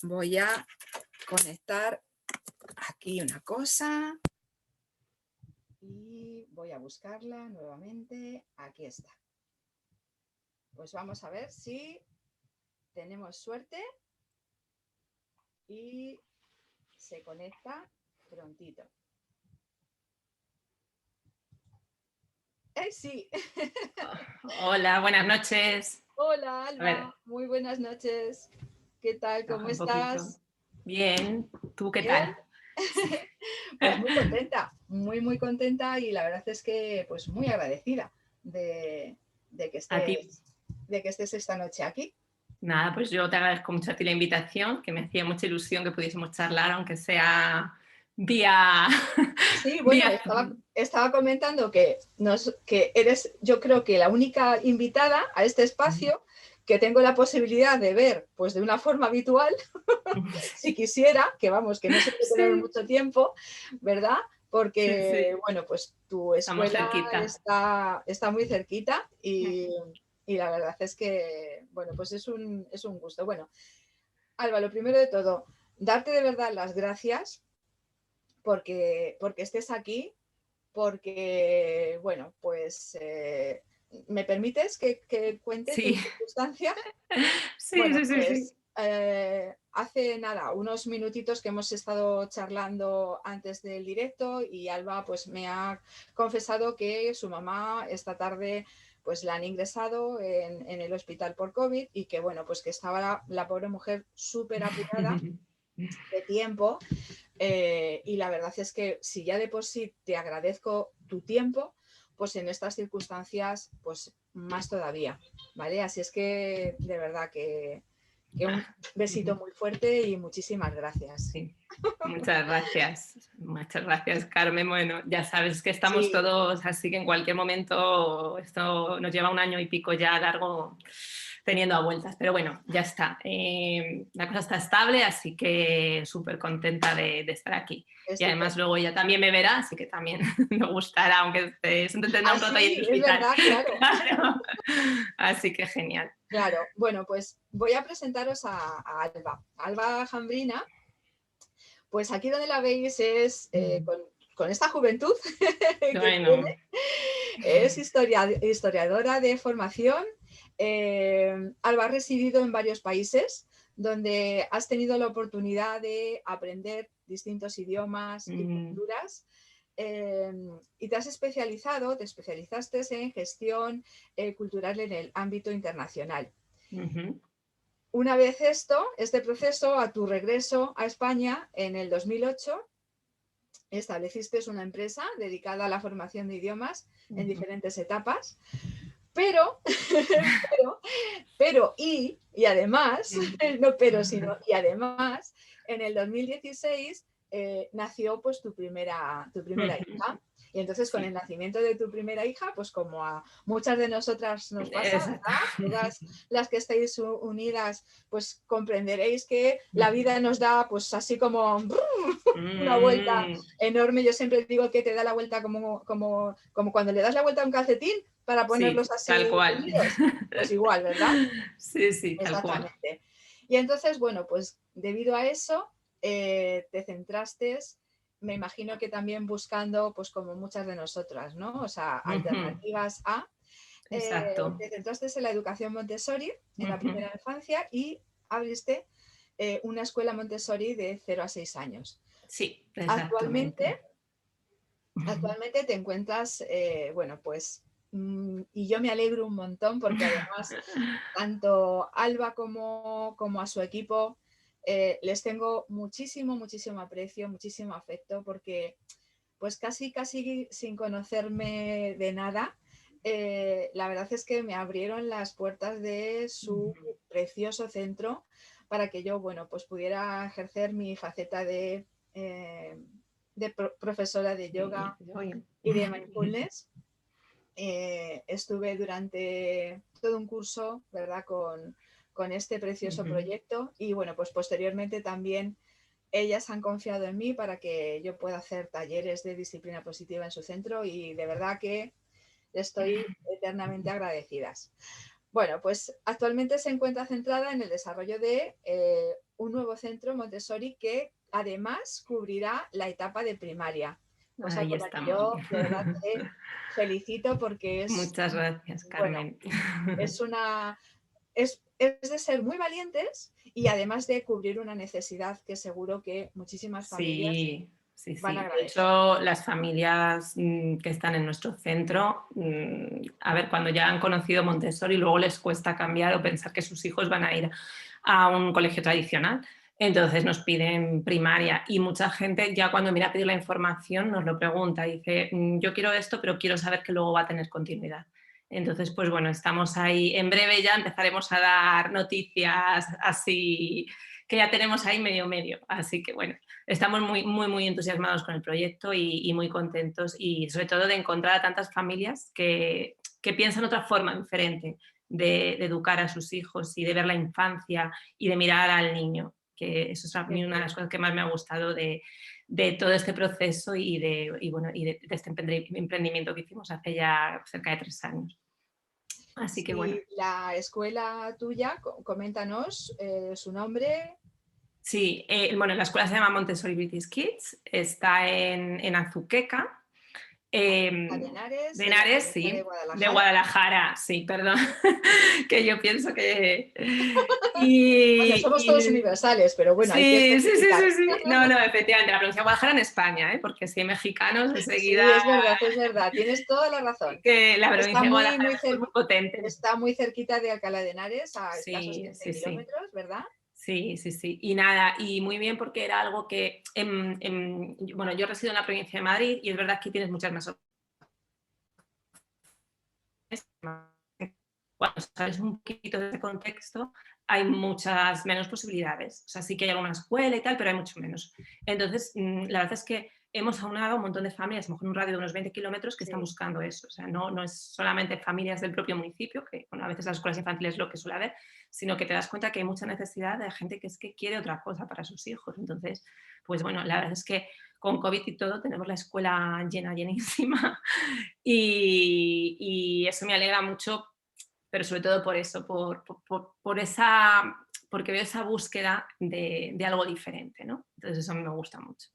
Voy a conectar aquí una cosa y voy a buscarla nuevamente. Aquí está. Pues vamos a ver si tenemos suerte y se conecta prontito. Sí. Hola, buenas noches. Hola, A ver, Alba. Muy buenas noches. ¿Qué tal? ¿Cómo baja un poquito. estás? Bien, ¿tú qué Bien. tal? Sí. Pues muy contenta, muy contenta y la verdad es que pues muy agradecida de que A ti, estés esta noche aquí. nada, pues yo te agradezco mucho a ti la invitación, que me hacía mucha ilusión que pudiésemos charlar, aunque sea vía... Sí, bueno, vía... estaba comentando que eres, yo creo que la única invitada a este espacio que tengo la posibilidad de ver pues de una forma habitual, si quisiera, que vamos, que no se puede tener Sí, mucho tiempo, ¿verdad? sí, Porque, sí, bueno, pues tu estamos escuela cerquita. está muy cerquita y la verdad es que, bueno, pues es un gusto. Bueno, Alba, lo primero de todo, darte de verdad las gracias porque estés aquí, porque, bueno, pues ¿me permites que cuente tu Sí, circunstancia? sí, Bueno, sí, sí, sí. pues hace nada, unos minutitos que hemos estado charlando antes del directo y Alba pues me ha confesado que su mamá esta tarde pues la han ingresado en el hospital por COVID y que bueno, pues que estaba la pobre mujer súper apurada de tiempo y la verdad es que si ya de por sí te agradezco tu tiempo, pues en estas circunstancias pues más todavía, ¿vale? Así es que de verdad que un besito muy fuerte y muchísimas gracias. Sí. Muchas gracias, Carmen. Bueno, ya sabes que estamos Sí, todos, así que en cualquier momento esto nos lleva un año y pico ya largo teniendo a vueltas, pero bueno, ya está. La cosa está estable, así que súper contenta de estar aquí. Y además estupendo. luego ella también me verá, así que también me gustará, aunque se tendrá Ah, un rato ahí en sí, el es hospital. verdad, claro. Claro. Así que genial. Claro, bueno, pues voy a presentaros a Alba. Alba Jambrina, pues aquí donde la veis es con esta juventud que Bueno, tiene. Es historiadora de formación. Alba ha residido en varios países donde has tenido la oportunidad de aprender distintos idiomas y culturas y te especializaste en gestión cultural en el ámbito internacional. Una vez este proceso, a tu regreso a España en el 2008, estableciste una empresa dedicada a la formación de idiomas en diferentes etapas, pero, y además, no pero, sino y además, en el 2016 nació pues tu primera hija. Y entonces con sí, el nacimiento de tu primera hija, pues como a muchas de nosotras nos pasa, exacto. ¿verdad? Todas las que estáis unidas, pues comprenderéis que la vida nos da pues así como una vuelta enorme. Yo siempre digo que te da la vuelta como cuando le das la vuelta a un calcetín para Sí, ponerlos tal así cual. unidos. Pues igual, ¿verdad? Sí, sí, tal cual. Exactamente. Y entonces, bueno, pues debido a eso, te centraste, me imagino que también buscando, pues como muchas de nosotras, ¿no? O sea, alternativas a... Exacto. te centraste en la educación Montessori en la primera infancia y abriste una escuela Montessori de 0 a 6 años. Sí, exactamente. Actualmente, actualmente te encuentras, bueno, pues, y yo me alegro un montón porque además tanto Alba como a su equipo les tengo muchísimo aprecio, muchísimo afecto porque pues casi sin conocerme de nada, la verdad es que me abrieron las puertas de su precioso centro para que yo, bueno, pues pudiera ejercer mi faceta de profesora de yoga y de mindfulness. Estuve durante todo un curso, ¿verdad?, con este precioso proyecto y bueno, pues posteriormente también ellas han confiado en mí para que yo pueda hacer talleres de disciplina positiva en su centro y de verdad que estoy eternamente agradecidas. Bueno, pues actualmente se encuentra centrada en el desarrollo de un nuevo centro Montessori que además cubrirá la etapa de primaria. Cosa Ahí por la que estamos. yo de verdad te felicito porque Muchas gracias, bueno, Carmen. es de ser muy valientes y además de cubrir una necesidad que seguro que muchísimas familias Sí, sí, van a sí. De agradecer. hecho, las familias que están en nuestro centro, a ver, cuando ya han conocido Montessori, luego les cuesta cambiar o pensar que sus hijos van a ir a un colegio tradicional. Entonces nos piden primaria y mucha gente ya cuando mira a pedir la información nos lo pregunta, dice, yo quiero esto, pero quiero saber que luego va a tener continuidad. Entonces, pues bueno, estamos ahí. En breve ya empezaremos a dar noticias así, que ya tenemos ahí medio. Así que bueno, estamos muy entusiasmados con el proyecto y muy contentos y sobre todo de encontrar a tantas familias que piensan otra forma diferente de educar a sus hijos y de ver la infancia y de mirar al niño, que eso es a mí una de las cosas que más me ha gustado de todo este proceso y de este emprendimiento que hicimos hace ya cerca de 3 años. Así que bueno. Sí, la escuela tuya, coméntanos su nombre. Sí, bueno, la escuela se llama Montessori British Kids, está en Azuqueca. De Henares, De de la Henares, provincia de sí. De Guadalajara. Guadalajara, sí, perdón. Que yo pienso que... Bueno, somos todos universales, pero bueno, hay que especificar. Sí. No, efectivamente, la provincia de Guadalajara en España, ¿eh? Porque si hay mexicanos, enseguida Sí, es verdad, tienes toda la razón. que la Está provincia de muy, Guadalajara es muy potente. está muy cerquita de Alcalá de Henares, a escasos Sí, 15 sí. kilómetros, ¿verdad? Sí. Y nada, y muy bien porque era algo que, bueno, yo resido en la provincia de Madrid y es verdad que tienes muchas más opciones. Cuando sales un poquito de ese contexto, hay muchas menos posibilidades. O sea, sí que hay alguna escuela y tal, pero hay mucho menos. Entonces, la verdad es que hemos aunado a un montón de familias, a lo mejor en un radio de unos 20 kilómetros, que están buscando eso. O sea, no es solamente familias del propio municipio, que bueno, a veces las escuelas infantiles es lo que suele haber, sino que te das cuenta que hay mucha necesidad de gente que es que quiere otra cosa para sus hijos. Entonces, pues bueno, la verdad es que con COVID y todo tenemos la escuela llenísima y eso me alegra mucho, pero sobre todo por eso, porque veo esa búsqueda de algo diferente, ¿no? Entonces eso a mí me gusta mucho.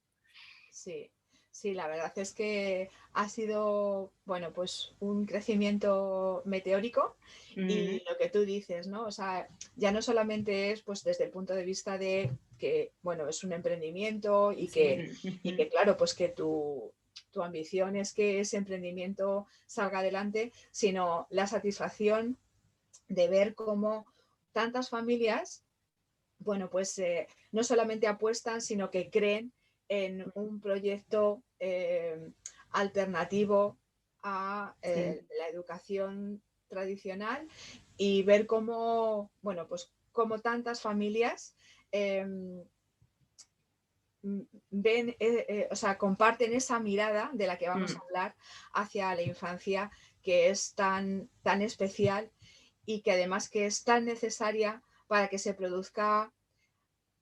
Sí, sí, la verdad es que ha sido, bueno, pues un crecimiento meteórico y lo que tú dices, ¿no? O sea, ya no solamente es pues desde el punto de vista de que, bueno, es un emprendimiento y que claro, pues que tu ambición es que ese emprendimiento salga adelante, sino la satisfacción de ver cómo tantas familias, bueno, pues no solamente apuestan, sino que creen en un proyecto alternativo a la educación tradicional y ver cómo, bueno, pues cómo tantas familias ven, o sea, comparten esa mirada de la que vamos a hablar hacia la infancia que es tan especial y que además que es tan necesaria para que se produzca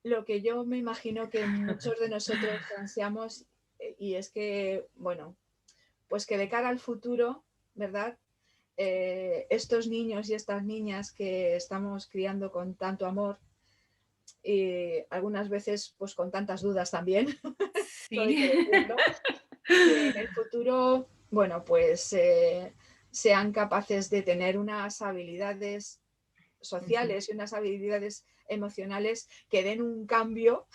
lo que yo me imagino que muchos de nosotros ansiamos, y es que, bueno, pues que de cara al futuro, ¿verdad? Estos niños y estas niñas que estamos criando con tanto amor y algunas veces pues con tantas dudas también, todo hay que Sí. decirlo, que en el futuro, bueno, pues sean capaces de tener unas habilidades sociales y unas habilidades emocionales que den un cambio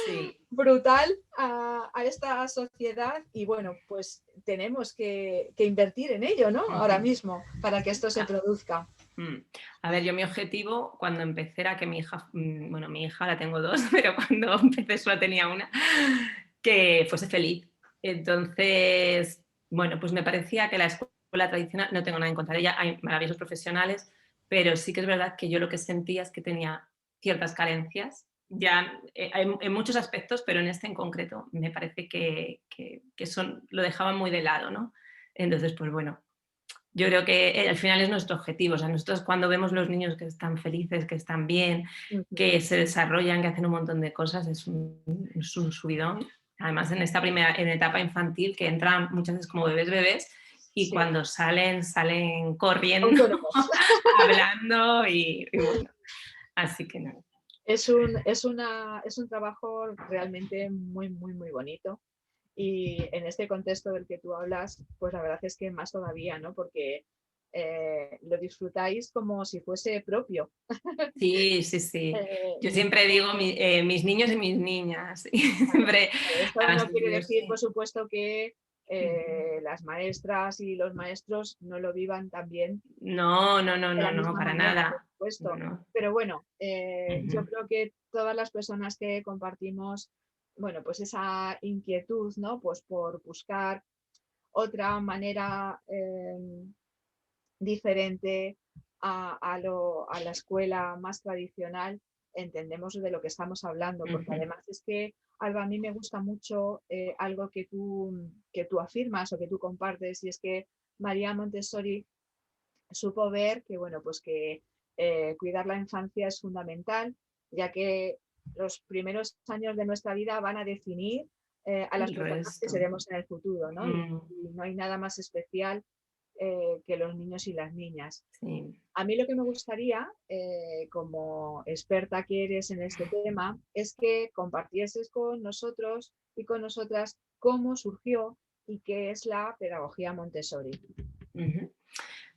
Sí. brutal a esta sociedad y bueno, pues tenemos que invertir en ello, ¿no? Ahora mismo, para que esto se produzca. A ver, yo mi objetivo cuando empecé era que mi hija, bueno, mi hija la tengo dos, pero cuando empecé solo tenía una, que fuese feliz. Entonces, bueno, pues me parecía que la escuela tradicional, no tengo nada en contra de ella, hay maravillosos profesionales, pero sí que es verdad que yo lo que sentía es que tenía ciertas carencias, ya en muchos aspectos, pero en este en concreto me parece que lo dejaban muy de lado, ¿no? Entonces, pues bueno, yo creo que al final es nuestro objetivo. O sea, nosotros cuando vemos los niños que están felices, que están bien, que se desarrollan, que hacen un montón de cosas, es un subidón. Además, en etapa infantil, que entran muchas veces como bebés, y cuando salen corriendo, Autónomos. hablando y bueno, así que no. Es un trabajo realmente muy, muy, muy bonito. Y en este contexto del que tú hablas, pues la verdad es que más todavía, ¿no? Porque lo disfrutáis como si fuese propio. Sí, sí, sí. Yo Y siempre digo mis niños y mis niñas. Y siempre, esto además, no quiere yo decir, por sé. supuesto, que las maestras y los maestros no lo vivan también No, no, no, de no, la no, misma para manera, por nada. No, supuesto. no. Pero bueno, yo Ujú. creo que todas las personas que compartimos, bueno, pues esa inquietud, ¿no? Pues por buscar otra manera diferente a la escuela más tradicional, entendemos de lo que estamos hablando, porque Ujú. además es que, Alba, a mí me gusta mucho algo que tú afirmas o que tú compartes, y es que María Montessori supo ver que, bueno, pues que cuidar la infancia es fundamental, ya que los primeros años de nuestra vida van a definir a las El personas que resto. seremos en el futuro, ¿no? Mm, Y no hay nada más especial que los niños y las niñas. sí. A mí lo que me gustaría, como experta que eres en este tema, es que compartieses con nosotros y con nosotras cómo surgió y qué es la pedagogía Montessori. Ujú.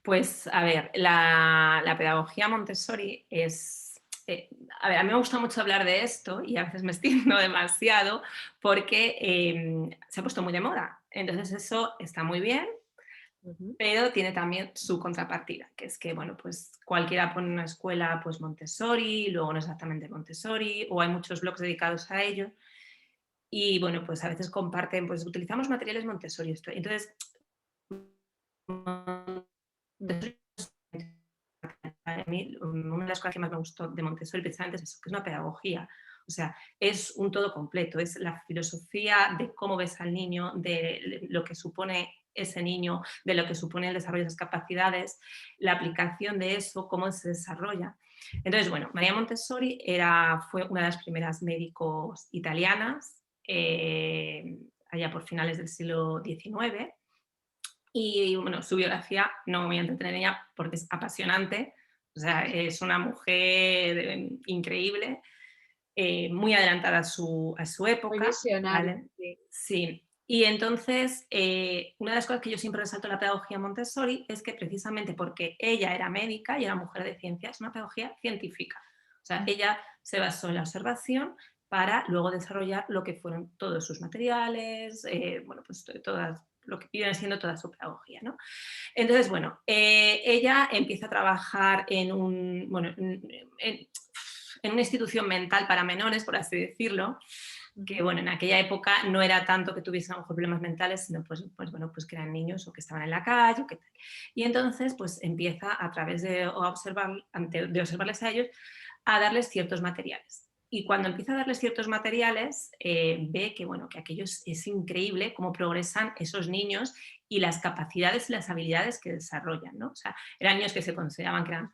Pues a ver, la pedagogía Montessori es... a ver, a mí me gusta mucho hablar de esto y a veces me extiendo demasiado porque se ha puesto muy de moda. Entonces eso está muy bien, Ujú. pero tiene también su contrapartida, que es que, bueno, pues cualquiera pone una escuela pues Montessori, luego no exactamente Montessori, o hay muchos blogs dedicados a ello. Y bueno, pues a veces comparten, pues utilizamos materiales Montessori. Entonces, Mm. a mí, una de las cosas que más me gustó de Montessori precisamente es eso, que es una pedagogía. O sea, es un todo completo, es la filosofía de cómo ves al niño, de lo que supone ese niño, de lo que supone el desarrollo de esas capacidades, la aplicación de eso, cómo se desarrolla. Entonces, bueno, María Montessori fue una de las primeras médicos italianas, allá por finales del siglo XIX, y bueno, su biografía no me voy a entretener en ella porque es apasionante. O sea, es una mujer increíble, muy adelantada a su Muy época, visionario, ¿vale? sí. Sí. Y entonces, una de las cosas que yo siempre resalto en la pedagogía Montessori es que precisamente porque ella era médica y era mujer de ciencia, es una pedagogía científica. O sea, ella se basó en la observación para luego desarrollar lo que fueron todos sus materiales, bueno, pues todas lo que viene siendo toda su pedagogía, ¿no? Entonces, bueno, ella empieza a trabajar en en una institución mental para menores, por así decirlo, que Ujú. bueno, en aquella época no era tanto que tuviesen a lo mejor problemas mentales, sino bueno, pues que eran niños o que estaban en la calle o qué tal. Y entonces pues empieza a través de observarles a ellos a darles ciertos materiales. Y cuando empieza a darles ciertos materiales, ve que, bueno, que aquello es increíble cómo progresan esos niños y las capacidades y las habilidades que desarrollan, ¿no? O sea, eran niños que se consideraban que eran,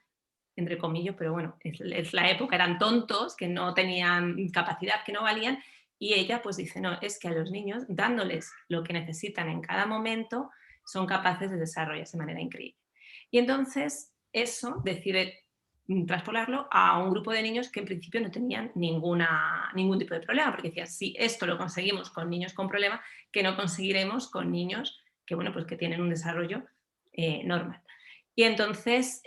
entre comillas, pero bueno, es la época, eran tontos, que no tenían capacidad, que no valían, y ella pues dice, no, es que a los niños, dándoles lo que necesitan en cada momento, son capaces de desarrollarse de manera increíble. Y entonces eso decide traspolarlo a un grupo de niños que en principio no tenían ningún tipo de problema, porque decía, si esto lo conseguimos con niños con problema, que no conseguiremos con niños que, bueno, pues que tienen un desarrollo normal. Y entonces,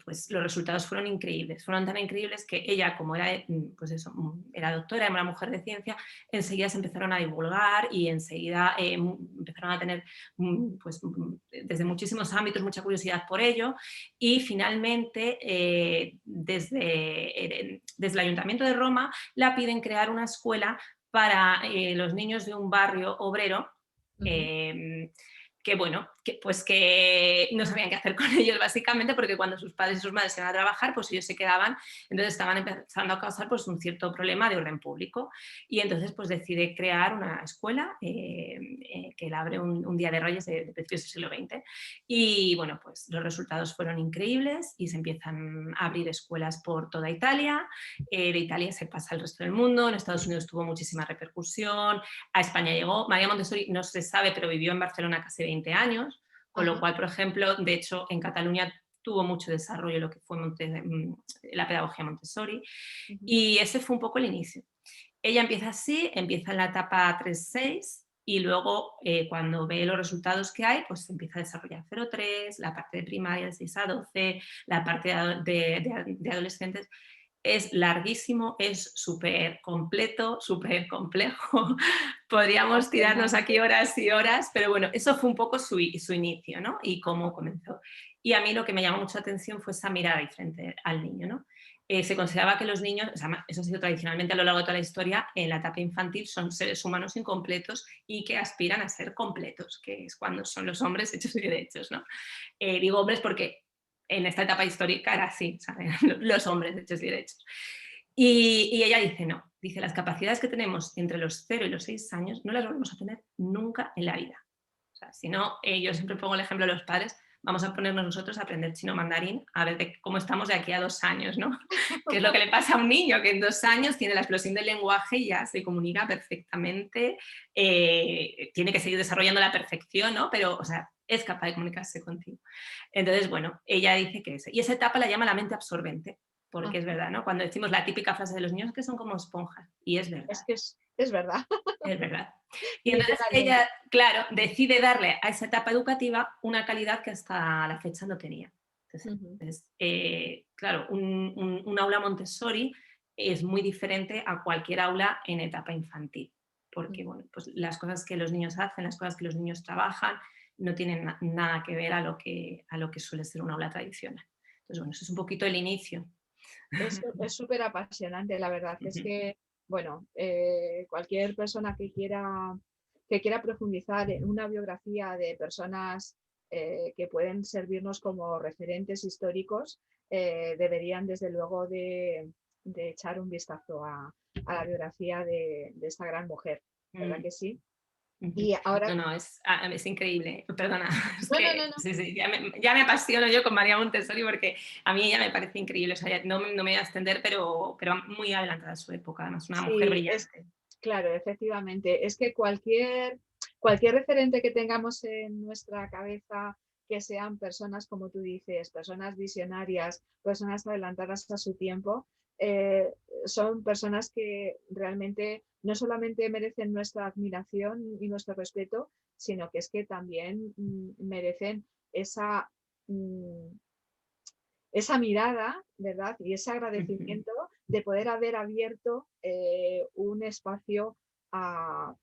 pues los resultados fueron increíbles. Fueron tan increíbles que ella, como era, pues eso, era doctora, era una mujer de ciencia, enseguida se empezaron a divulgar y enseguida empezaron a tener, pues, desde muchísimos ámbitos, mucha curiosidad por ello. Y finalmente, desde el Ayuntamiento de Roma, la piden crear una escuela para los niños de un barrio obrero. Ujú. eh, que bueno, pues que no sabían qué hacer con ellos básicamente, porque cuando sus padres y sus madres se iban a trabajar, pues ellos se quedaban, entonces estaban empezando a causar pues un cierto problema de orden público. Y entonces pues decide crear una escuela que la abre un día de Reyes de principios del siglo XX. Y bueno, pues los resultados fueron increíbles y se empiezan a abrir escuelas por toda Italia. De Italia se pasa al resto del mundo, en Estados Unidos tuvo muchísima repercusión, a España llegó. María Montessori no se sabe, pero vivió en Barcelona casi 20 años, con lo Ajá. cual, por ejemplo, de hecho, en Cataluña tuvo mucho desarrollo lo que fue la pedagogía Montessori, y ese fue un poco el inicio. Ella empieza así, empieza en la etapa 3-6 y luego cuando ve los resultados que hay, pues empieza a desarrollar 0-3, la parte de primaria de 6-12, la parte de adolescentes. Es larguísimo, es súper completo, súper complejo. Podríamos tirarnos aquí horas y horas, pero bueno, eso fue un poco su inicio, ¿no? Y cómo comenzó. Y a mí lo que me llamó mucho la atención fue esa mirada diferente al niño, ¿no? Se consideraba que los niños, o sea, eso ha sido tradicionalmente a lo largo de toda la historia, en la etapa infantil son seres humanos incompletos y que aspiran a ser completos, que es cuando son los hombres hechos y derechos, ¿no? Digo hombres porque en esta etapa histórica era así, ¿saben? Los hombres hechos y derechos. Y ella dice, no, dice, las capacidades que tenemos entre los 0 y los 6 años no las volvemos a tener nunca en la vida. O sea, si no, yo siempre pongo el ejemplo de los padres, vamos a ponernos nosotros a aprender chino mandarín a ver cómo estamos de aquí a 2 años, ¿no? ¿Qué es lo que le pasa a un niño que en 2 años tiene la explosión del lenguaje y ya se comunica perfectamente, tiene que seguir desarrollando la perfección, ¿no? Pero, o sea, es capaz de comunicarse contigo. Entonces, bueno, ella dice que y esa etapa la llama la mente absorbente, porque es verdad, ¿no? Cuando decimos la típica frase de los niños que son como esponjas, y es verdad. Es que es verdad. Es verdad. Y entonces ella, claro, decide darle a esa etapa educativa una calidad que hasta la fecha no tenía. Entonces, claro, un aula Montessori es muy diferente a cualquier aula en etapa infantil, porque bueno, pues las cosas que los niños hacen, las cosas que los niños trabajan, no tienen nada que ver a lo que suele ser un aula tradicional. Entonces, bueno, eso es un poquito el inicio. Es súper apasionante, la verdad. Es que, bueno, cualquier persona que quiera profundizar en una biografía de personas que pueden servirnos como referentes históricos, deberían desde luego de echar un vistazo a la biografía de esta gran mujer, ¿verdad que sí? Y ahora... No, es increíble. Perdona, es No, no, que no, no. sí, ya me apasiono yo con María Montessori porque a mí ella me parece increíble. O sea, no me voy a extender, pero muy adelantada a su época. Además, una mujer Sí, brillante. claro, efectivamente. Es que cualquier referente que tengamos en nuestra cabeza, que sean personas, como tú dices, personas visionarias, personas adelantadas a su tiempo, son personas que realmente no solamente merecen nuestra admiración y nuestro respeto, sino que es que también merecen esa, mm, esa mirada, ¿verdad? Y ese agradecimiento de poder haber abierto un espacio al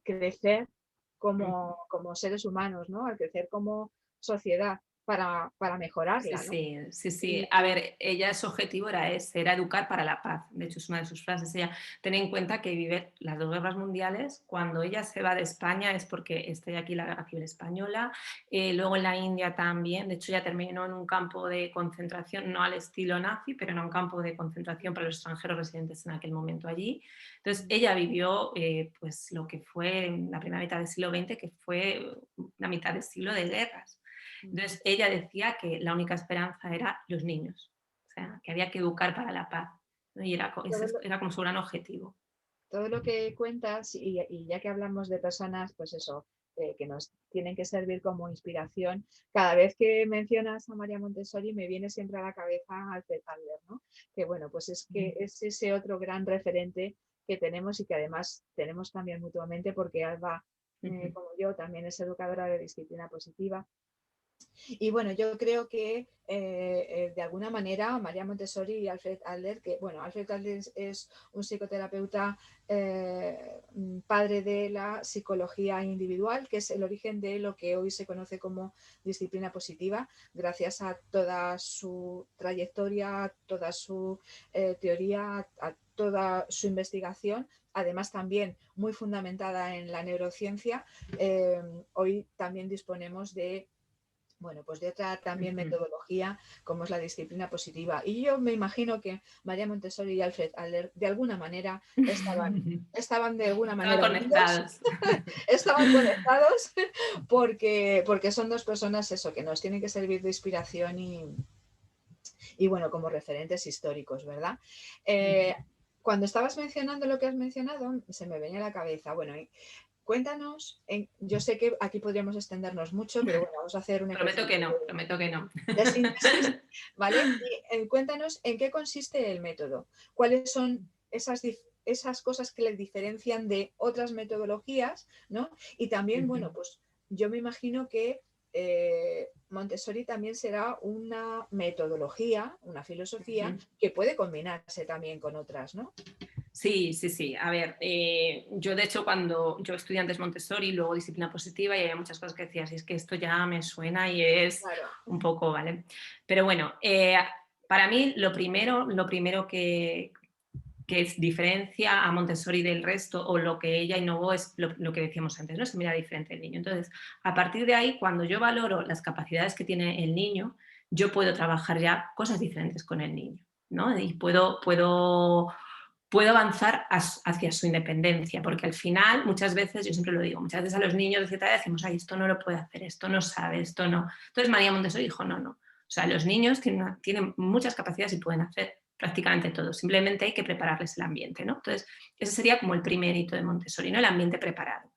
crecer como seres humanos, ¿no? Al crecer como sociedad para mejorarla, ¿no? Sí. A ver, ella su objetivo era educar para la paz. De hecho, es una de sus frases. Ella, ten en cuenta que vive las 2 guerras mundiales. Cuando ella se va de España es porque está aquí la guerra civil española. Luego en la India también. De hecho, ella terminó en un campo de concentración, no al estilo nazi, pero en un campo de concentración para los extranjeros residentes en aquel momento allí. Entonces, ella vivió pues lo que fue la primera mitad del siglo XX, que fue una mitad del siglo de guerras. Entonces ella decía que la única esperanza era los niños, o sea, que había que educar para la paz, ¿no? Y era como su gran objetivo. Todo lo que cuentas, y ya que hablamos de personas, pues eso, que nos tienen que servir como inspiración, cada vez que mencionas a María Montessori me viene siempre a la cabeza Alfred Adler, ¿no? Que bueno, pues es que es ese otro gran referente que tenemos y que además tenemos también mutuamente porque Alba, como yo, también es educadora de disciplina positiva. Y bueno, yo creo que de alguna manera María Montessori y Alfred Adler, que bueno, Alfred Adler es un psicoterapeuta padre de la psicología individual, que es el origen de lo que hoy se conoce como disciplina positiva, gracias a toda su trayectoria, a toda su teoría, a toda su investigación, además también muy fundamentada en la neurociencia. Hoy también disponemos de pues de otra también metodología como es la disciplina positiva. Y yo me imagino que María Montessori y Alfred Adler de alguna manera estaban de alguna manera conectados. Estaban conectados porque son 2 personas eso, que nos tienen que servir de inspiración y bueno, como referentes históricos, ¿verdad? Cuando estabas mencionando lo que has mencionado, se me venía a la cabeza, bueno, cuéntanos, yo sé que aquí podríamos extendernos mucho, pero bueno, vamos a hacer un Prometo ejercicio que no, prometo que no. de síntesis, ¿vale? Y cuéntanos en qué consiste el método, cuáles son esas cosas que le diferencian de otras metodologías, ¿no? Y también, bueno, pues yo me imagino que Montessori también será una metodología, una filosofía que puede combinarse también con otras, ¿no? Sí, sí, sí. A ver, yo de hecho cuando yo estudié antes Montessori, luego disciplina positiva y había muchas cosas que decía, si es que esto ya me suena y es Claro. un poco, ¿vale? Pero bueno, para mí lo primero que diferencia a Montessori del resto o lo que ella innovó es lo que decíamos antes, ¿no? Se mira diferente el niño. Entonces, a partir de ahí, cuando yo valoro las capacidades que tiene el niño, yo puedo trabajar ya cosas diferentes con el niño, ¿no? Y puedo avanzar hacia su independencia, porque al final, muchas veces, yo siempre lo digo, muchas veces a los niños de cierta edad decimos, ay, esto no lo puede hacer, esto no sabe, esto no. Entonces María Montessori dijo, no, no. O sea, los niños tienen muchas capacidades y pueden hacer prácticamente todo, simplemente hay que prepararles el ambiente, ¿no? Entonces, ese sería como el primer hito de Montessori, ¿no? El ambiente preparado.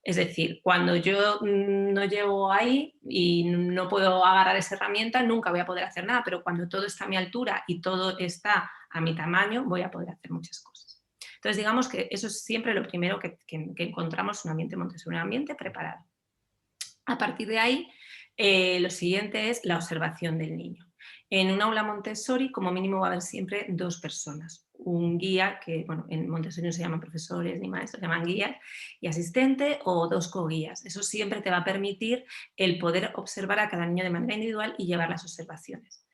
Es decir, cuando yo no llego ahí y no puedo agarrar esa herramienta, nunca voy a poder hacer nada, pero cuando todo está a mi altura y todo está a mi tamaño, voy a poder hacer muchas cosas. Entonces, digamos que eso es siempre lo primero que encontramos en un ambiente Montessori, un ambiente preparado. A partir de ahí, lo siguiente es la observación del niño. En un aula Montessori, como mínimo, va a haber siempre dos personas. Un guía, que bueno, en Montessori no se llaman profesores ni maestros, se llaman guías y asistente, o dos coguías. Eso siempre te va a permitir el poder observar a cada niño de manera individual y llevar las observaciones.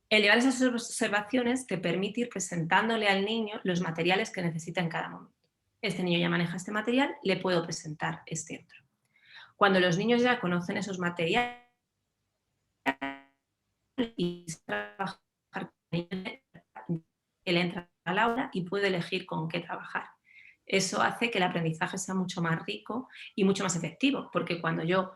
El llevar esas observaciones te permite ir presentándole al niño los materiales que necesita en cada momento. Este niño ya maneja este material, le puedo presentar este otro. Cuando los niños ya conocen esos materiales y trabajar con ellos, él entra al aula y puede elegir con qué trabajar. Eso hace que el aprendizaje sea mucho más rico y mucho más efectivo, porque cuando yo,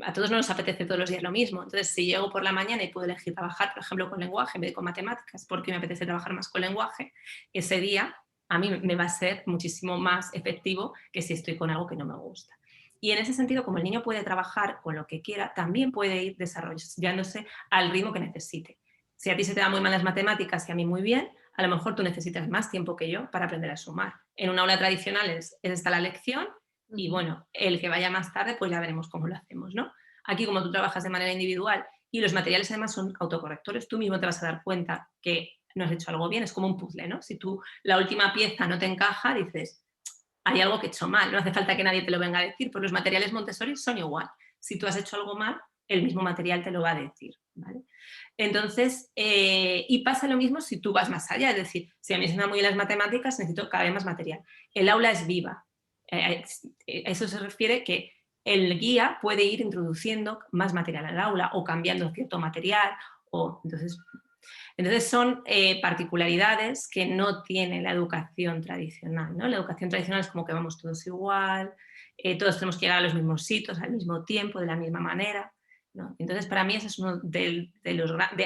a todos no nos apetece todos los días lo mismo, entonces si llego por la mañana y puedo elegir trabajar, por ejemplo, con lenguaje en vez de con matemáticas, porque me apetece trabajar más con lenguaje, ese día a mí me va a ser muchísimo más efectivo que si estoy con algo que no me gusta. Y en ese sentido, como el niño puede trabajar con lo que quiera, también puede ir desarrollándose al ritmo que necesite. Si a ti se te dan muy mal las matemáticas y a mí muy bien, a lo mejor tú necesitas más tiempo que yo para aprender a sumar. En una aula tradicional es esta la lección y bueno, el que vaya más tarde, pues ya veremos cómo lo hacemos, ¿no? Aquí, como tú trabajas de manera individual y los materiales además son autocorrectores, tú mismo te vas a dar cuenta que no has hecho algo bien, es como un puzzle, ¿no? Si tú la última pieza no te encaja, dices, hay algo que he hecho mal, no hace falta que nadie te lo venga a decir, pues los materiales Montessori son igual. Si tú has hecho algo mal, el mismo material te lo va a decir, ¿vale? Entonces, y pasa lo mismo si tú vas más allá, es decir, si a mí se me dan muy bien las matemáticas, necesito cada vez más material. El aula es viva. A eso se refiere que el guía puede ir introduciendo más material al aula o cambiando cierto material. Entonces son particularidades que no tiene la educación tradicional, ¿no? La educación tradicional es como que vamos todos igual, todos tenemos que llegar a los mismos sitios al mismo tiempo, de la misma manera, ¿no? Entonces para mí eso es uno de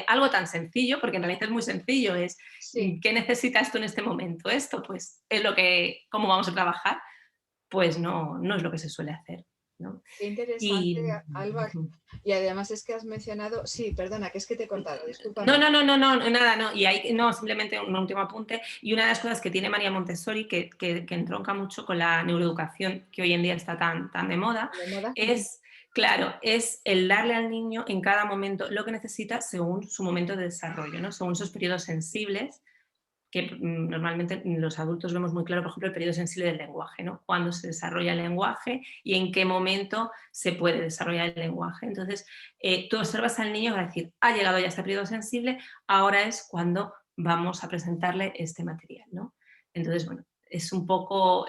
algo tan sencillo, porque en realidad es muy sencillo, es Sí. ¿qué necesitas tú en este momento? Esto pues es lo que, ¿cómo vamos a trabajar? Pues no, no es lo que se suele hacer, ¿no? Qué interesante, Y Alba. Y además es que has mencionado, sí, perdona, que es que te he cortado, no, discúlpame. no, no, no, no, nada, no. Y ahí, no, simplemente un último apunte. Y una de las cosas que tiene María Montessori, que entronca mucho con la neuroeducación que hoy en día está tan de moda, ¿De moda? es, claro, es el darle al niño en cada momento lo que necesita según su momento de desarrollo, ¿no? Según sus periodos sensibles, que normalmente los adultos vemos muy claro, por ejemplo, el periodo sensible del lenguaje, ¿no? Cuándo se desarrolla el lenguaje y en qué momento se puede desarrollar el lenguaje. Entonces, tú observas al niño y vas a decir, ha llegado ya este periodo sensible, ahora es cuando vamos a presentarle este material, ¿no? Entonces, bueno, es un poco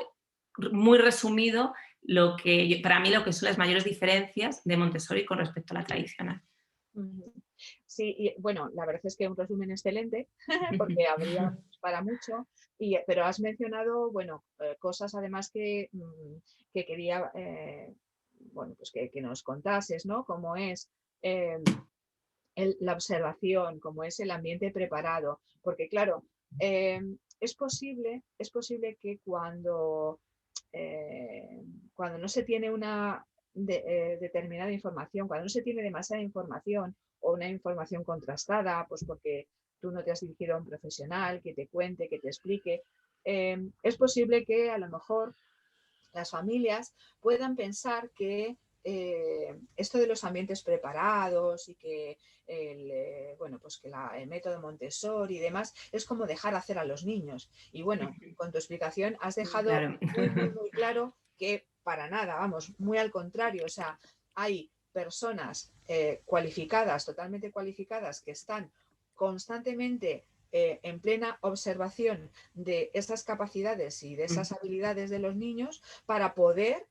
muy resumido para mí lo que son las mayores diferencias de Montessori con respecto a la tradicional. Sí, y bueno, la verdad es que un resumen excelente, porque habría para mucho, pero has mencionado, bueno, cosas además que quería, bueno, pues que nos contases, ¿no? Como es eh, la observación, como es el ambiente preparado, porque claro, es posible que cuando cuando no se tiene una determinada información, cuando no se tiene demasiada información o una información contrastada, pues porque tú no te has dirigido a un profesional que te cuente, que te explique, es posible que a lo mejor las familias puedan pensar que esto de los ambientes preparados y que bueno, pues que el método Montessori y demás es como dejar hacer a los niños. Y bueno, con tu explicación has dejado Claro. muy claro que para nada, vamos, muy al contrario, o sea, hay personas cualificadas, totalmente cualificadas, que están constantemente en plena observación de esas capacidades y de esas habilidades de los niños para poder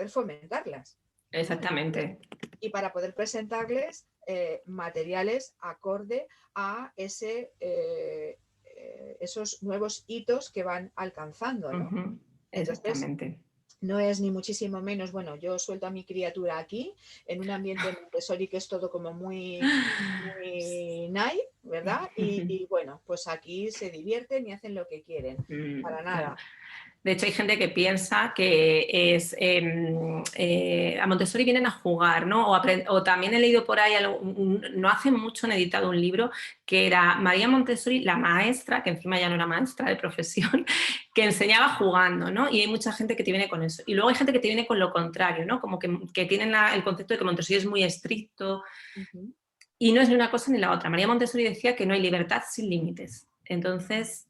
fomentarlas. Exactamente. Y para poder presentarles materiales acorde a esos nuevos hitos que van alcanzando, ¿no? Exactamente. Entonces, no es ni muchísimo menos, bueno, yo suelto a mi criatura aquí, en un ambiente Montessori que es todo como muy nice, ¿verdad? Y bueno, pues aquí se divierten y hacen lo que quieren, para nada. Claro. De hecho, hay gente que piensa que es a Montessori vienen a jugar, ¿no? O también he leído por ahí, no hace mucho han editado un libro que era María Montessori, la maestra, que encima ya no era maestra de profesión, que enseñaba jugando, ¿no? Y hay mucha gente que te viene con eso. Y luego hay gente que te viene con lo contrario, ¿no? Como que tienen el concepto de que Montessori es muy estricto. Y no es ni una cosa ni la otra. María Montessori decía que no hay libertad sin límites. Entonces,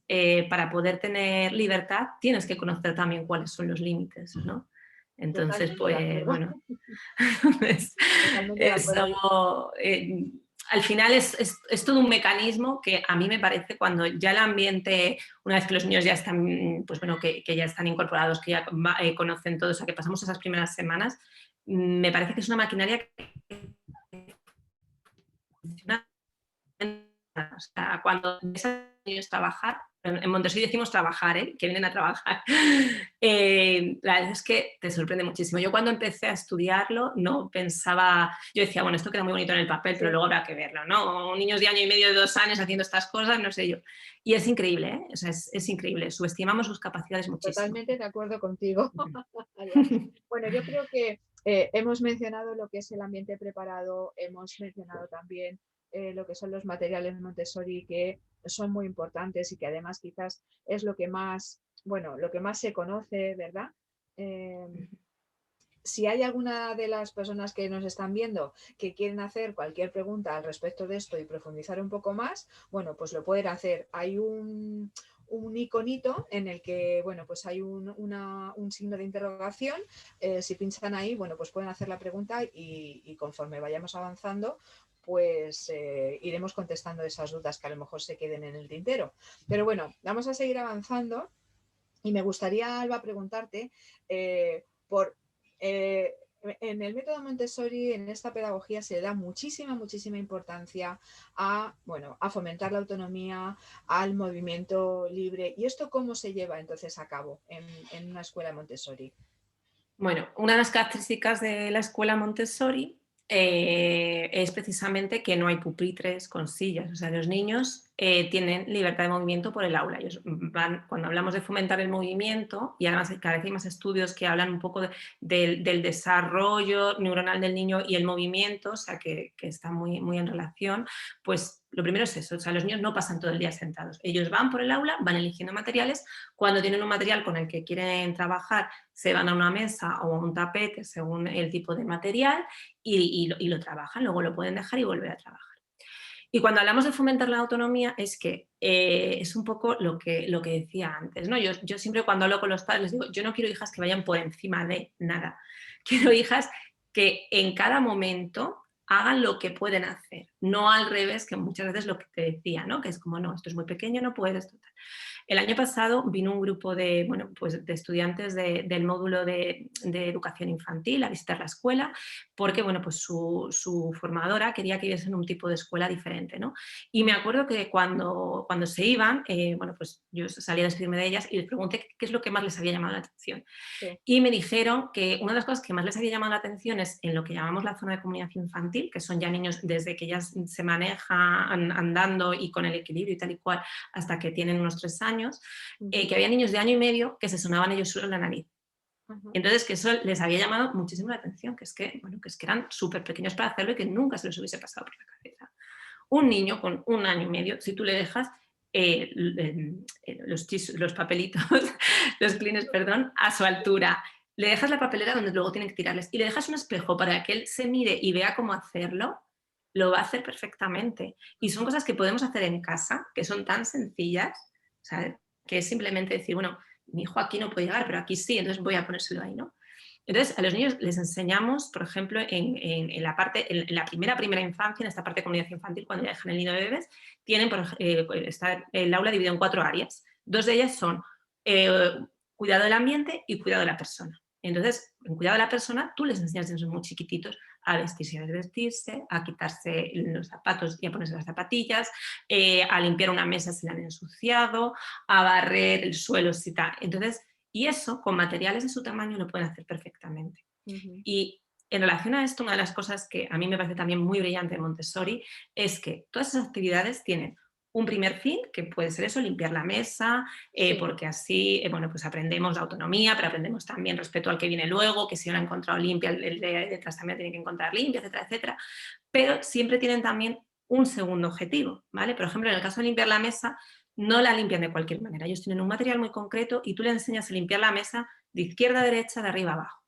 para poder tener libertad, tienes que conocer también cuáles son los límites, ¿no? Entonces, pues, bueno, eso, al final es todo un mecanismo que a mí me parece cuando ya el ambiente, una vez que los niños ya están, pues bueno, que ya están incorporados, que ya conocen todo, o sea, que pasamos esas primeras semanas, me parece que es una maquinaria que funciona. O sea, cuando ves a los niños trabajar, en Montessori decimos trabajar, que vienen a trabajar, la verdad es que te sorprende muchísimo. Yo cuando empecé a estudiarlo no pensaba, yo decía, bueno, esto queda muy bonito en el papel, pero luego habrá que verlo, ¿no? Niños de año y medio, de 2 años haciendo estas cosas, no sé yo. Y es increíble, o sea, es increíble, subestimamos sus capacidades muchísimo. Totalmente de acuerdo contigo. Bueno, yo creo que hemos mencionado lo que es el ambiente preparado, hemos mencionado también lo que son los materiales Montessori, que son muy importantes y que además quizás es lo que más, bueno, lo que más se conoce, ¿verdad? Si hay alguna de las personas que nos están viendo que quieren hacer cualquier pregunta al respecto de esto y profundizar un poco más, bueno, pues lo pueden hacer. Hay un iconito en el que, bueno, pues hay un signo de interrogación. Si pinchan ahí, bueno, pues pueden hacer la pregunta y conforme vayamos avanzando, pues iremos contestando esas dudas que a lo mejor se queden en el tintero. Pero bueno, vamos a seguir avanzando y me gustaría, Alba, preguntarte por... en el método Montessori, en esta pedagogía, se le da muchísima importancia a, bueno, a fomentar la autonomía, al movimiento libre. ¿Y esto cómo se lleva entonces a cabo en una escuela Montessori? Bueno, una de las características de la escuela Montessori es precisamente que no hay pupitres con sillas. O sea, los niños tienen libertad de movimiento por el aula. Ellos van, cuando hablamos de fomentar el movimiento, y además cada vez hay más estudios que hablan un poco del desarrollo neuronal del niño y el movimiento, o sea, que está muy en relación, pues lo primero es eso, o sea, los niños no pasan todo el día sentados. Ellos van por el aula, van eligiendo materiales. Cuando tienen un material con el que quieren trabajar, se van a una mesa o a un tapete según el tipo de material y lo trabajan, luego lo pueden dejar y volver a trabajar. Y cuando hablamos de fomentar la autonomía es que es un poco lo que decía antes, ¿no? Yo siempre cuando hablo con los padres les digo, yo no quiero hijas que vayan por encima de nada, quiero hijas que en cada momento hagan lo que pueden hacer, no al revés, que muchas veces lo que te decía, ¿no? Que es como, no, esto es muy pequeño, no puedes, total. El año pasado vino un grupo de, bueno, pues de estudiantes del módulo de educación infantil a visitar la escuela porque bueno, pues su formadora quería que viesen un tipo de escuela diferente, ¿no? Y me acuerdo que cuando se iban, bueno, pues yo salí a despedirme de ellas y les pregunté qué es lo que más les había llamado la atención. Sí. Y me dijeron que una de las cosas que más les había llamado la atención es en lo que llamamos la zona de comunidad infantil, que son ya niños desde que ya se maneja andando y con el equilibrio y tal y cual hasta que tienen unos 3 años, que había niños de año y medio que se sonaban ellos solos la nariz. Entonces, que eso les había llamado muchísimo la atención, que es que, bueno, que es que eran súper pequeños para hacerlo y que nunca se les hubiese pasado por la cabeza. Un niño con 1 año y medio, si tú le dejas los papelitos, los clines, perdón, a su altura, le dejas la papelera donde luego tienen que tirarles y le dejas un espejo para que él se mire y vea cómo hacerlo, lo va a hacer perfectamente. Y son cosas que podemos hacer en casa, que son tan sencillas, ¿sabes? Que es simplemente decir, bueno, mi hijo aquí no puede llegar, pero aquí sí, entonces voy a ponérselo ahí, ¿no? Entonces, a los niños les enseñamos, por ejemplo, en la primera infancia, en esta parte de comunidad infantil, cuando ya dejan el nido de bebés, está el aula dividido en 4 áreas. 2 de ellas son cuidado del ambiente y cuidado de la persona. Entonces, en cuidado de la persona, tú les enseñas desde muy chiquititos a vestirse y a desvestirse, a quitarse los zapatos y a ponerse las zapatillas, a limpiar una mesa si la han ensuciado, a barrer el suelo si tal. Entonces, y eso, con materiales de su tamaño, lo pueden hacer perfectamente. Y en relación a esto, una de las cosas que a mí me parece también muy brillante de Montessori es que todas esas actividades tienen un primer fin, que puede ser eso, limpiar la mesa, porque así, bueno, pues aprendemos la autonomía, pero aprendemos también respeto al que viene luego, que si uno ha encontrado limpia, el de detrás también tiene que encontrar limpia, etcétera, etcétera. Pero siempre tienen también un segundo objetivo, ¿vale? Por ejemplo, en el caso de limpiar la mesa, no la limpian de cualquier manera. Ellos tienen un material muy concreto y tú le enseñas a limpiar la mesa de izquierda a derecha, de arriba a abajo.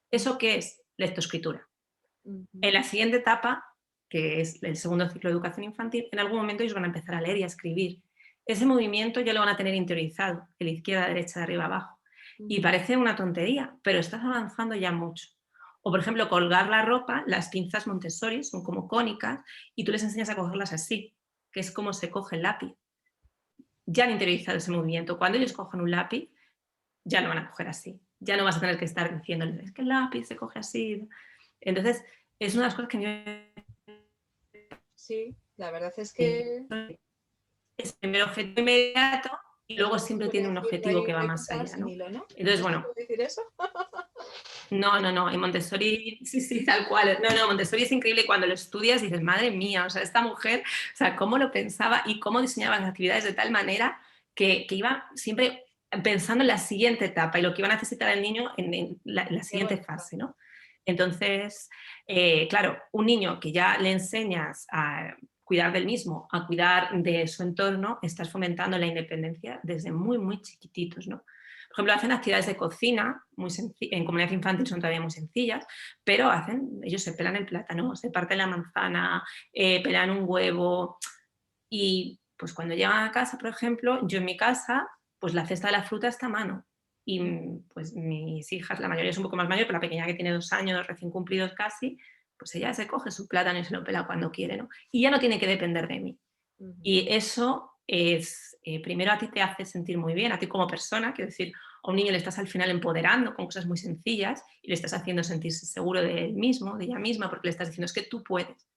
¿Eso qué es? Lectoescritura. En la siguiente etapa, que es el segundo ciclo de educación infantil, en algún momento ellos van a empezar a leer y a escribir. Ese movimiento ya lo van a tener interiorizado, de la izquierda a derecha, de arriba a abajo. Y parece una tontería, pero estás avanzando ya mucho. O, por ejemplo, colgar la ropa, las pinzas Montessori son como cónicas y tú les enseñas a cogerlas así, que es como se coge el lápiz. Ya han interiorizado ese movimiento. Cuando ellos cojan un lápiz, ya lo van a coger así. Ya no vas a tener que estar diciéndoles, es que el lápiz se coge así. Entonces, es una de las cosas que me... Sí, la verdad es que... Es el primer objetivo inmediato y luego siempre tiene un objetivo que va más allá, ¿no? Entonces, bueno... ¿Puedo decir eso? No, en Montessori, sí, tal cual. No, Montessori es increíble cuando lo estudias y dices, madre mía, o sea, esta mujer, o sea, cómo lo pensaba y cómo diseñaba las actividades de tal manera que iba siempre pensando en la siguiente etapa y lo que iba a necesitar el niño en la siguiente fase, ¿no? Entonces, claro, un niño que ya le enseñas a cuidar del mismo, a cuidar de su entorno, estás fomentando la independencia desde muy, muy chiquititos, ¿no? Por ejemplo, hacen actividades de cocina, en comunidad infantil son todavía muy sencillas, pero ellos se pelan el plátano, se parten la manzana, pelan un huevo y pues cuando llegan a casa, por ejemplo, yo en mi casa, pues la cesta de la fruta está a mano y pues mis hijas, la mayoría es un poco más mayor, pero la pequeña que tiene 2 años, recién cumplidos casi, pues ella se coge su plátano y se lo pela cuando quiere, ¿no? Y ya no tiene que depender de mí. Y eso es, primero a ti te hace sentir muy bien, a ti como persona, quiero decir, a un niño le estás al final empoderando con cosas muy sencillas y le estás haciendo sentirse seguro de él mismo, de ella misma, porque le estás diciendo, es que tú puedes,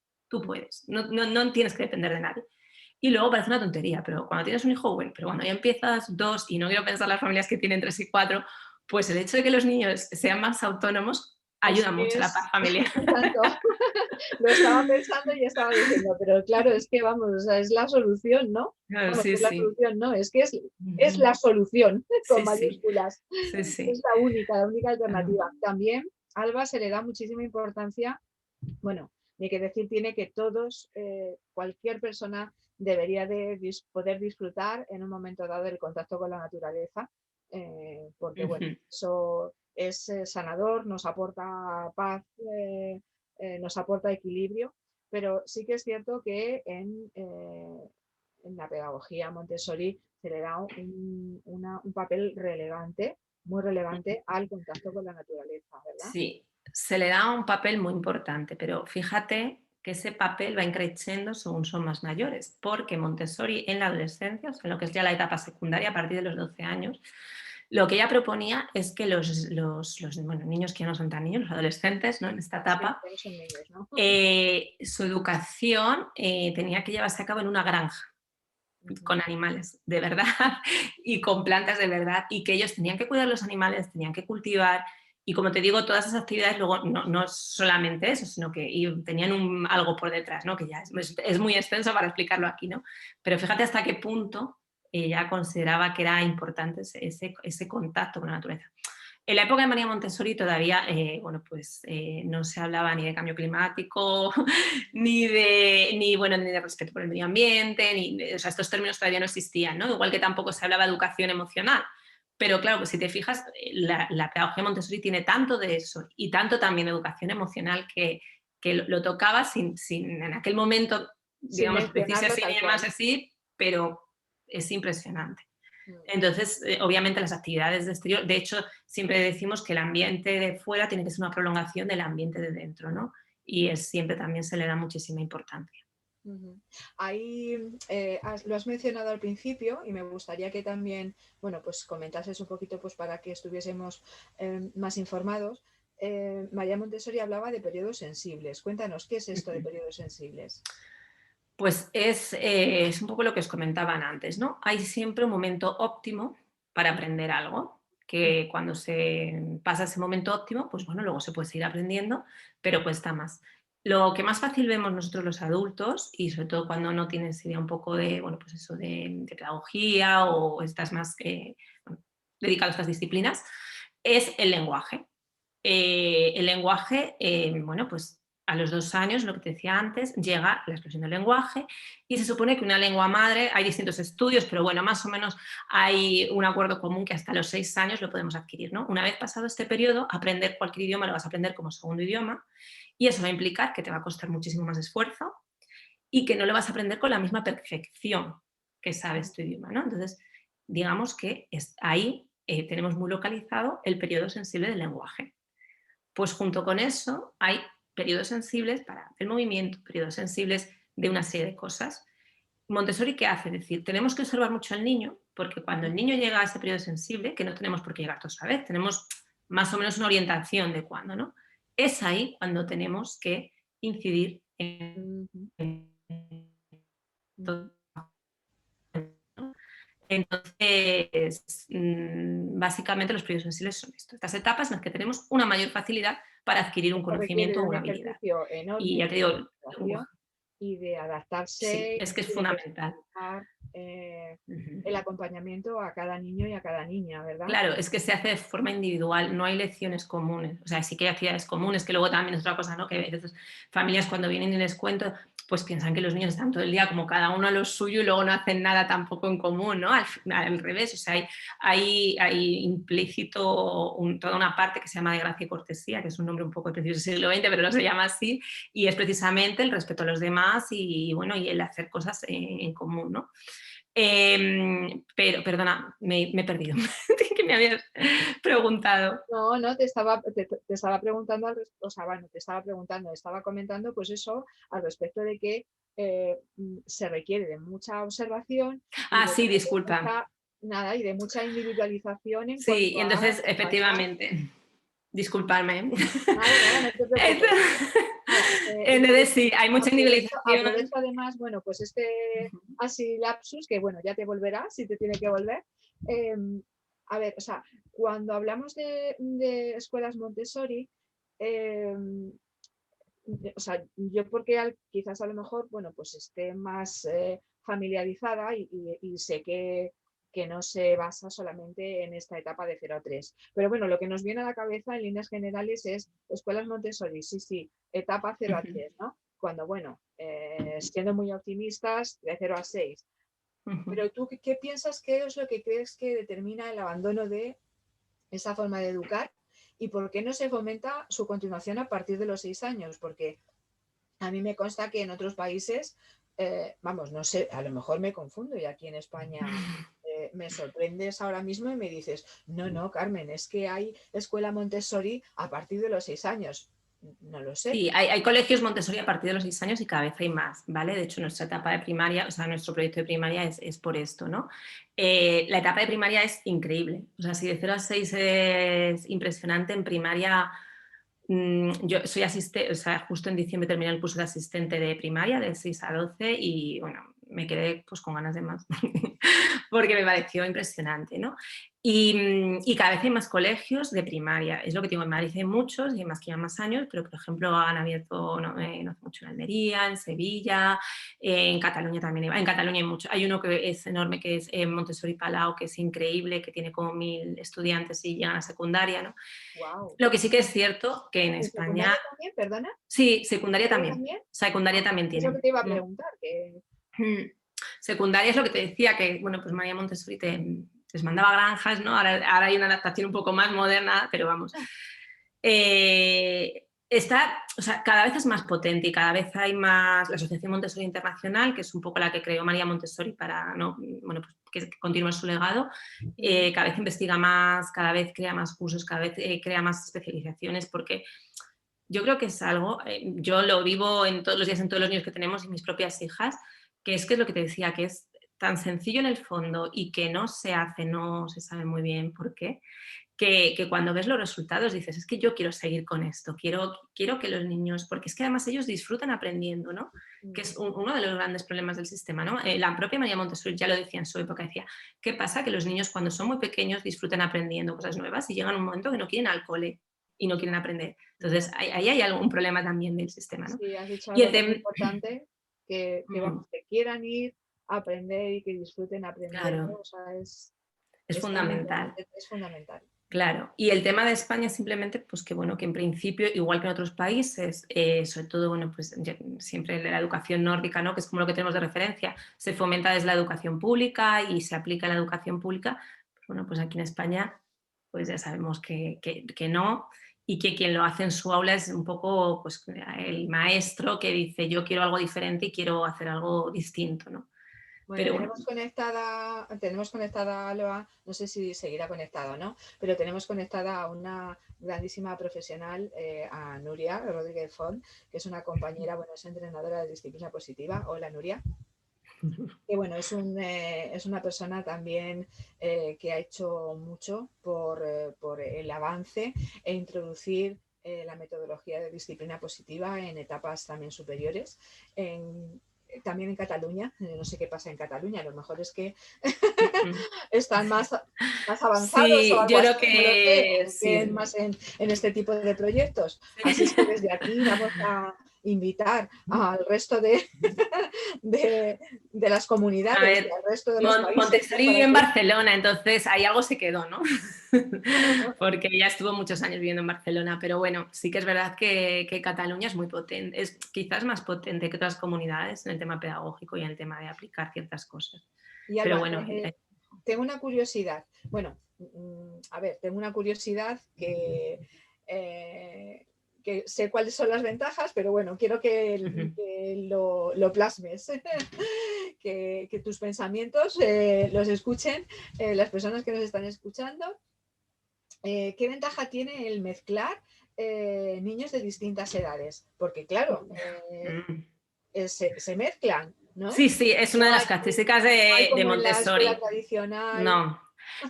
no tienes que depender de nadie. Y luego parece una tontería, pero cuando tienes un hijo, bueno, pero cuando ya empiezas 2, y no quiero pensar las familias que tienen 3 y 4, pues el hecho de que los niños sean más autónomos ayuda mucho a la paz familiar. Lo estaba pensando y estaba diciendo, pero claro, es que vamos, o sea, es la solución, ¿no? Vamos, Sí, es la solución, no, es que es la solución, con mayúsculas. Es la única alternativa. También, Alba, se le da muchísima importancia, bueno, ni que decir tiene que todos, cualquier persona debería de poder disfrutar en un momento dado del contacto con la naturaleza, porque bueno, eso es sanador, nos aporta paz, nos aporta equilibrio, pero sí que es cierto que en la pedagogía Montessori se le da un papel relevante, muy relevante al contacto con la naturaleza, ¿verdad? Sí, se le da un papel muy importante, pero fíjate que ese papel va increciendo según son más mayores, porque Montessori en la adolescencia, o sea, en lo que es ya la etapa secundaria a partir de los 12 años, lo que ella proponía es que los niños que ya no son tan niños, los adolescentes, ¿no? En esta etapa, sí, niños, ¿no? Su educación tenía que llevarse a cabo en una granja con animales de verdad y con plantas de verdad y que ellos tenían que cuidar los animales, tenían que cultivar Y como te digo, todas esas actividades luego no es solamente eso, sino que tenían algo por detrás, ¿no? Que ya es muy extenso para explicarlo aquí, ¿no? Pero fíjate hasta qué punto ella consideraba que era importante ese contacto con la naturaleza. En la época de María Montessori todavía, no se hablaba ni de cambio climático, ni de respeto por el medio ambiente, o sea, estos términos todavía no existían, ¿no? Igual que tampoco se hablaba de educación emocional. Pero claro, pues si te fijas, la pedagogía Montessori tiene tanto de eso y tanto también de educación emocional que lo tocaba sin en aquel momento, Sin digamos, decirse mencionarlo así tal ni cual. más así, pero es impresionante. Mm. Entonces, obviamente las actividades de exterior, de hecho, siempre decimos que el ambiente de fuera tiene que ser una prolongación del ambiente de dentro, ¿no? Y siempre también se le da muchísima importancia. Ahí lo has mencionado al principio y me gustaría que también, bueno, pues comentases un poquito pues para que estuviésemos más informados. María Montessori hablaba de periodos sensibles. Cuéntanos, ¿qué es esto de periodos sensibles? Pues es un poco lo que os comentaban antes, ¿no? Hay siempre un momento óptimo para aprender algo, que cuando se pasa ese momento óptimo, pues bueno, luego se puede seguir aprendiendo, pero cuesta más. Lo que más fácil vemos nosotros los adultos, y sobre todo cuando no tienes idea un poco de, bueno, pues eso de pedagogía o estás más dedicado a estas disciplinas, es el lenguaje. El lenguaje, bueno, pues a los 2 años, lo que te decía antes, llega la explosión del lenguaje y se supone que una lengua madre, hay distintos estudios, pero bueno, más o menos hay un acuerdo común que hasta los 6 años lo podemos adquirir, ¿no? Una vez pasado este periodo, aprender cualquier idioma lo vas a aprender como segundo idioma y eso va a implicar que te va a costar muchísimo más esfuerzo y que no lo vas a aprender con la misma perfección que sabes tu idioma, ¿no? Entonces, digamos que ahí tenemos muy localizado el periodo sensible del lenguaje. Pues junto con eso hay periodos sensibles para el movimiento, periodos sensibles de una serie de cosas. Montessori, ¿qué hace? Es decir, tenemos que observar mucho al niño, porque cuando el niño llega a ese periodo sensible, que no tenemos por qué llegar todos a la vez, tenemos más o menos una orientación de cuándo, ¿no? Es ahí cuando tenemos que incidir en todo. Entonces, básicamente los periodos sensibles son esto, estas etapas en las que tenemos una mayor facilidad para adquirir un Requiere conocimiento de o un una habilidad. ejercicio Y enorme ya te digo, y de sí, adaptarse es que es y de fundamental. personalizar el acompañamiento a cada niño y a cada niña, ¿verdad? Claro, es que se hace de forma individual, no hay lecciones comunes. O sea, sí que hay actividades comunes, que luego también es otra cosa, ¿no? Que a veces familias cuando vienen y les cuento, pues piensan que los niños están todo el día como cada uno a lo suyo y luego no hacen nada tampoco en común, ¿no? Al revés, o sea, hay implícito toda una parte que se llama de gracia y cortesía, que es un nombre un poco preciso del siglo XX, pero no se llama así, y es precisamente el respeto a los demás y bueno, y el hacer cosas en común, ¿no? Pero, perdona, me he perdido. ¿Qué me habías preguntado? No, te estaba preguntando, o sea, bueno, te estaba preguntando, estaba comentando pues eso al respecto de que se requiere de mucha observación y Ah, sí, disculpa. y de mucha individualización en Sí, cuanto y a entonces, acompañar. efectivamente, disculparme. Nada, no te preocupes. No, Entonces, sí, hay mucha individualización. aprovecho además, bueno, pues así lapsus, que bueno, ya te volverá si te tiene que volver. Eh, a ver, o sea, cuando hablamos de escuelas Montessori, eh, o sea, yo porque quizás a lo mejor, bueno, pues esté más familiarizada y sé que no se basa solamente en esta etapa de 0 a 3. Pero bueno, lo que nos viene a la cabeza en líneas generales es escuelas Montessori, sí, etapa 0 a 3, ¿no? Cuando, bueno, siendo muy optimistas, de 0 a 6. Pero tú, ¿qué piensas? ¿Qué es lo que crees que determina el abandono de esa forma de educar? ¿Y por qué no se fomenta su continuación a partir de los 6 años? Porque a mí me consta que en otros países, vamos, no sé, a lo mejor me confundo y aquí en España me sorprendes ahora mismo y me dices, no, Carmen, es que hay escuela Montessori a partir de los 6 años. No lo sé. Sí, hay colegios Montessori a partir de los 6 años y cada vez hay más, ¿vale? De hecho, nuestra etapa de primaria, o sea, nuestro proyecto de primaria es por esto, ¿no? La etapa de primaria es increíble. O sea, si de 0 a 6 es impresionante, en primaria yo soy asistente, o sea, justo en diciembre terminé el curso de asistente de primaria, de 6 a 12 y, bueno, me quedé pues con ganas de más, porque me pareció impresionante, ¿no? Y cada vez hay más colegios de primaria, es lo que digo, en Madrid hay muchos y hay más que llevan más años, pero por ejemplo han abierto no hace mucho en Almería, en Sevilla, en Cataluña también, en Cataluña hay mucho, hay uno que es enorme que es Montessori Palau, que es increíble, que tiene como 1000 estudiantes y llegan a secundaria, ¿no? Wow. Lo que sí que es cierto que en ¿En España, secundaria también, perdona? sí, secundaria ¿Secundaria también, también? secundaria Ah, también es lo que tienen. te iba a preguntar, que Mm. Secundaria es lo que te decía, que bueno, pues María Montessori les mandaba granjas, ¿no? Ahora hay una adaptación un poco más moderna, pero vamos. Está, o sea, cada vez es más potente y cada vez hay más, la Asociación Montessori Internacional, que es un poco la que creó María Montessori para, ¿no? Bueno, pues que continúe su legado, cada vez investiga más, cada vez crea más cursos, cada vez crea más especializaciones, porque yo creo que es algo, yo lo vivo en todos los días, en todos los niños que tenemos y mis propias hijas, que es lo que te decía, que es tan sencillo en el fondo y que no se hace, no se sabe muy bien por qué, que cuando ves los resultados dices, es que yo quiero seguir con esto, quiero que los niños, porque es que además ellos disfrutan aprendiendo, ¿no? Que es uno de los grandes problemas del sistema, ¿no? La propia María Montessori ya lo decía en su época, decía, ¿qué pasa? Que los niños cuando son muy pequeños disfrutan aprendiendo cosas nuevas y llegan a un momento que no quieren al cole y no quieren aprender. Entonces, ahí hay algún problema también del sistema, ¿no? sí, has dicho Y algo el muy tema, importante, vamos, que quieran ir a aprender y que disfruten aprendiendo, claro, o sea, es es tan fundamental. importante, es fundamental. Claro, y el tema de España simplemente, pues que bueno, que en principio, igual que en otros países, sobre todo, bueno, pues siempre la educación nórdica, ¿no? Que es como lo que tenemos de referencia, se fomenta desde la educación pública y se aplica en la educación pública, pues bueno, pues aquí en España, pues ya sabemos que no, y que quien lo hace en su aula es un poco, pues el maestro que dice, yo quiero algo diferente y quiero hacer algo distinto, ¿no? Bueno, Pero bueno. tenemos conectada a Loa, no sé si seguirá conectada o no, pero tenemos conectada a una grandísima profesional, a Nuria Rodríguez Font, que es una compañera, bueno, es entrenadora de disciplina positiva. Hola, Nuria. Que bueno, es una persona también que ha hecho mucho por el avance e introducir la metodología de disciplina positiva en etapas también superiores. También en Cataluña, no sé qué pasa en Cataluña, a lo mejor es que están más avanzados o Sí, algo yo así, creo no lo sé, que o creen sí. más en este tipo de proyectos. Así es que desde aquí vamos a invitar al resto de las A comunidades y ver, al resto de los países, pues, Montessori para vivió en que... Barcelona, entonces ahí algo se quedó, ¿no? Porque ella estuvo muchos años viviendo en Barcelona, pero bueno, sí que es verdad que Cataluña es muy potente, es quizás más potente que otras comunidades en el tema pedagógico y en el tema de aplicar ciertas cosas. Y Pero Alba, bueno, tengo una curiosidad. Bueno, a ver, tengo una curiosidad que sé cuáles son las ventajas, pero bueno, quiero que lo plasmes, que tus pensamientos los escuchen las personas que nos están escuchando. ¿Qué ventaja tiene el mezclar niños de distintas edades? Porque claro, se mezclan, ¿no? sí, sí, es una de No las hay, características no hay de como en la escuela Montessori. tradicional No,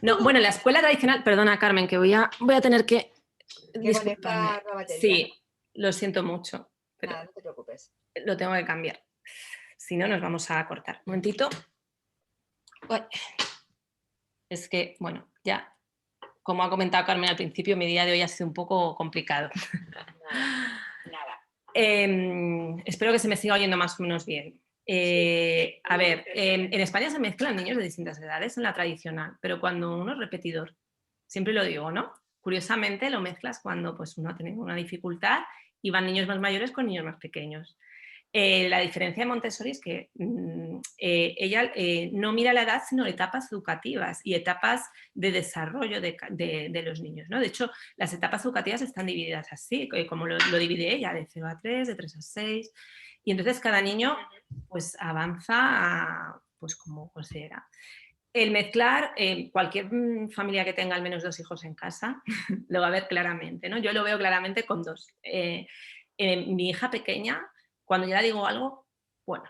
no, bueno, en la escuela tradicional, perdona Carmen, que voy a tener que que disculparme. conectar la batería, ¿no? Sí, lo siento mucho, pero Nada, no te preocupes. lo tengo que cambiar. Si no, nos vamos a cortar. Un momentito. Uy. Es que, bueno, ya, como ha comentado Carmen al principio, mi día de hoy ha sido un poco complicado. Nada, nada. Espero que se me siga oyendo más o menos bien. Sí. A ver, en España se mezclan niños de distintas edades en la tradicional, pero cuando uno es repetidor, siempre lo digo, ¿no? Curiosamente lo mezclas cuando pues, uno tiene una dificultad y van niños más mayores con niños más pequeños. La diferencia de Montessori es que ella no mira la edad, sino etapas educativas y etapas de desarrollo de los niños, ¿no? De hecho, las etapas educativas están divididas así, como lo divide ella, de 0 a 3, de 3 a 6, y entonces cada niño pues avanza pues como considera. El mezclar, cualquier familia que tenga al menos 2 hijos en casa lo va a ver claramente, ¿no? Yo lo veo claramente con 2. Mi hija pequeña, cuando ya le digo algo, bueno,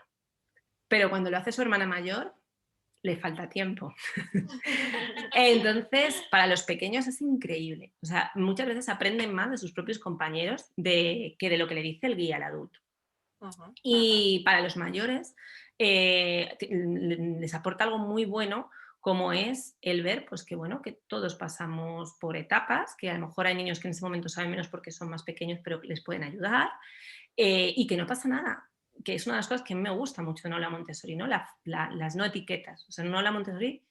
pero cuando lo hace su hermana mayor, le falta tiempo. Entonces, para los pequeños es increíble. O sea, muchas veces aprenden más de sus propios compañeros que de lo que le dice el guía al adulto. Ajá. Y para los mayores, les aporta algo muy bueno, como es el ver pues, que, bueno, que todos pasamos por etapas, que a lo mejor hay niños que en ese momento saben menos porque son más pequeños, pero que les pueden ayudar, y que no pasa nada, que es una de las cosas que me gusta mucho de Aula Montessori, ¿no? Las no etiquetas. O sea, en Aula Montessori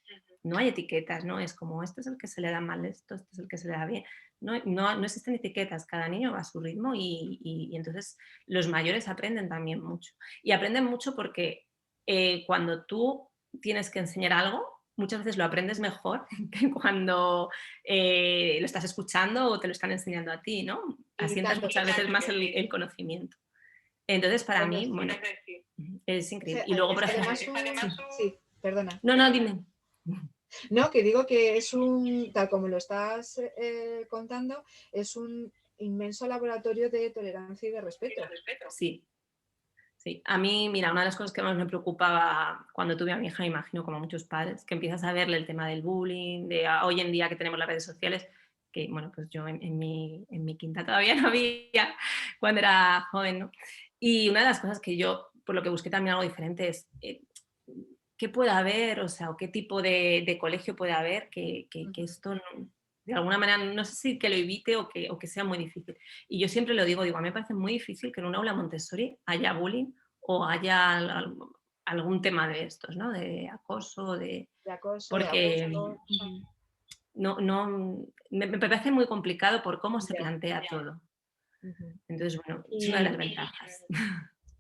no hay etiquetas, ¿no? Es como, este es el que se le da mal esto, este es el que se le da bien. No existen etiquetas, cada niño va a su ritmo y entonces los mayores aprenden también mucho. Y aprenden mucho porque cuando tú tienes que enseñar algo, muchas veces lo aprendes mejor que cuando lo estás escuchando o te lo están enseñando a ti, ¿no? Y Asientas tanto que muchas veces sí. más el conocimiento. Entonces, para Bueno, mí, sí. bueno, es Es, increíble. Y luego, por ejemplo, además sí, perdona. no, no, dime. No, que digo que es tal como lo estás contando, es un inmenso laboratorio de tolerancia y de respeto. Sí, sí. A mí, mira, una de las cosas que más me preocupaba cuando tuve a mi hija, me imagino como muchos padres, que empiezas a verle el tema del bullying, hoy en día que tenemos las redes sociales, que bueno, pues yo en mi quinta todavía no había cuando era joven, ¿no? Y una de las cosas que yo, por lo que busqué también algo diferente es qué puede haber, o sea, o qué tipo de colegio puede haber que esto de alguna manera, no sé si que lo evite o que sea muy difícil. Y yo siempre lo digo, a mí me parece muy difícil que en un aula Montessori haya bullying o haya algún tema de estos, ¿no? De acoso, De acoso, de porque abuso. me parece muy complicado por cómo se Ya. plantea todo. Ujú. Entonces, bueno, es una de Y, las ventajas.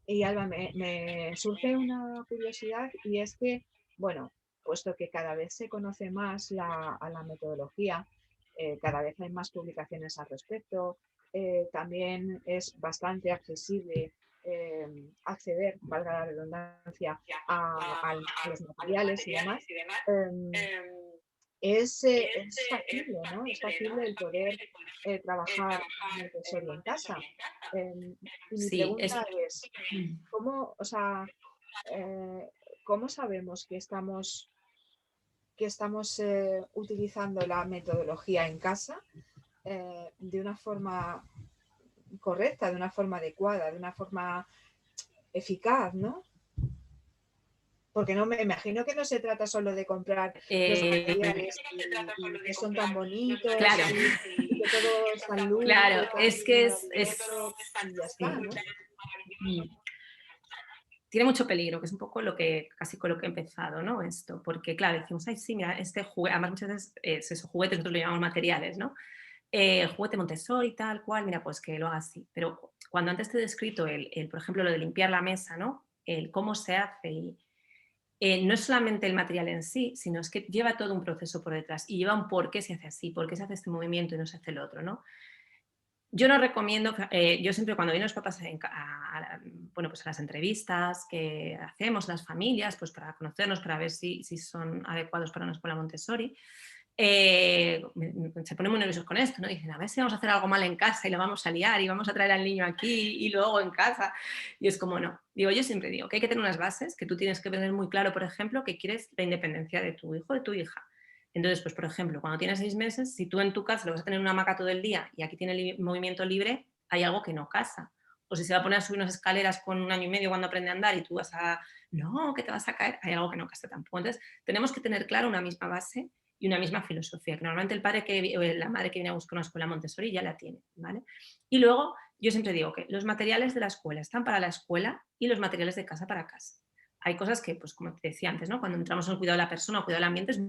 y Alba, me surge una curiosidad y es que, bueno, puesto que cada vez se conoce más a la metodología, cada vez hay más publicaciones al respecto, también es bastante accesible acceder, valga la redundancia, a los materiales y demás. em, es factible, ¿no? Es factible el poder trabajar Montessori en casa. Y mi Sí, pregunta es, ¿cómo, o sea, eh, ¿cómo sabemos que estamos utilizando la metodología en casa de una forma correcta, de una forma adecuada, de una forma eficaz, ¿no? Porque no me imagino que no se trata solo de comprar los materiales y que son tan bonitos claro, y que todo es tan lúdico claro, y tan es que maravilloso y ya sí. está, ¿no? Tiene mucho peligro, que es un poco lo que, casi con lo que he empezado, ¿no? Esto, porque claro, decimos, ay, sí, mira, este juguete, además muchas veces es eso, juguetes, nosotros lo llamamos materiales, ¿no? Juguete Montessori, tal cual, mira, pues que lo haga así. Pero cuando antes te he descrito, por ejemplo, lo de limpiar la mesa, ¿no? El cómo se hace y no es solamente el material en sí, sino es que lleva todo un proceso por detrás y lleva un por qué se hace así, por qué se hace este movimiento y no se hace el otro, ¿no? Yo no recomiendo, yo siempre cuando vienen los papás bueno, pues a las entrevistas que hacemos las familias, pues para conocernos, para ver si son adecuados para una escuela Montessori, se ponen muy nerviosos con esto, ¿no? Dicen, a ver si vamos a hacer algo mal en casa y lo vamos a liar y vamos a traer al niño aquí y luego en casa. Y es como, no. Digo, yo siempre digo que hay que tener unas bases, que tú tienes que tener muy claro, por ejemplo, que quieres la independencia de tu hijo o de tu hija. Entonces, pues por ejemplo, cuando tienes 6 meses, si tú en tu casa lo vas a tener una hamaca todo el día y aquí tiene movimiento libre, hay algo que no casa. O si se va a poner a subir unas escaleras con 1 año y medio cuando aprende a andar y tú vas a, no, que te vas a caer, hay algo que no casa tampoco. Entonces, tenemos que tener claro una misma base y una misma filosofía, que normalmente la madre que viene a buscar una escuela Montessori ya la tiene, ¿vale? Y luego, yo siempre digo que los materiales de la escuela están para la escuela y los materiales de casa para casa. Hay cosas que, pues como te decía antes, ¿no? Cuando entramos en el cuidado de la persona o cuidado del ambiente, es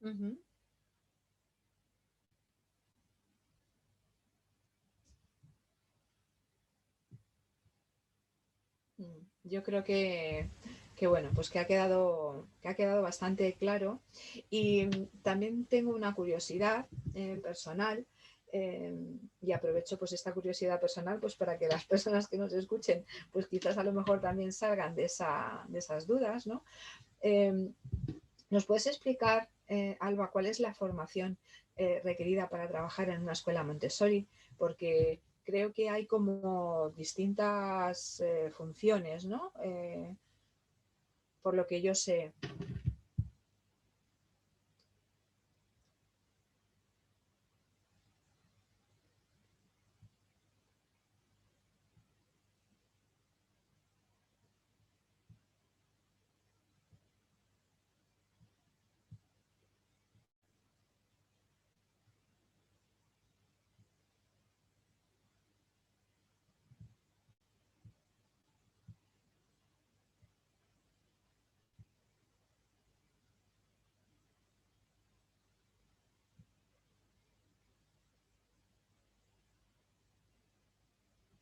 Ujú. Yo creo que bueno, pues que ha quedado bastante claro. Y también tengo una curiosidad personal, Y aprovecho pues esta curiosidad personal pues para que las personas que nos escuchen pues quizás a lo mejor también salgan de esas dudas, ¿no? ¿Nos puedes explicar, Alba, cuál es la formación requerida para trabajar en una escuela Montessori? Porque creo que hay como distintas funciones, ¿no? Por lo que yo sé.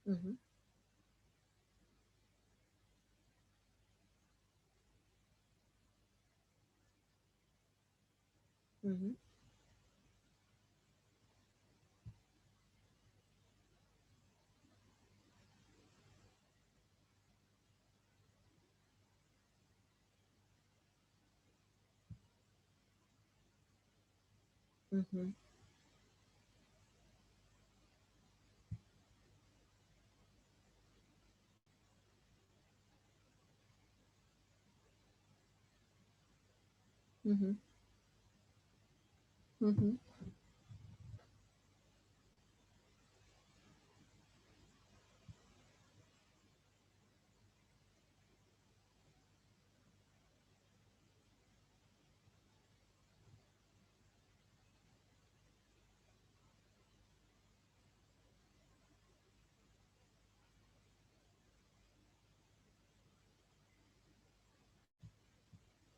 Uh-huh. Uh-huh. Uh-huh. Uh-huh. Uh-huh.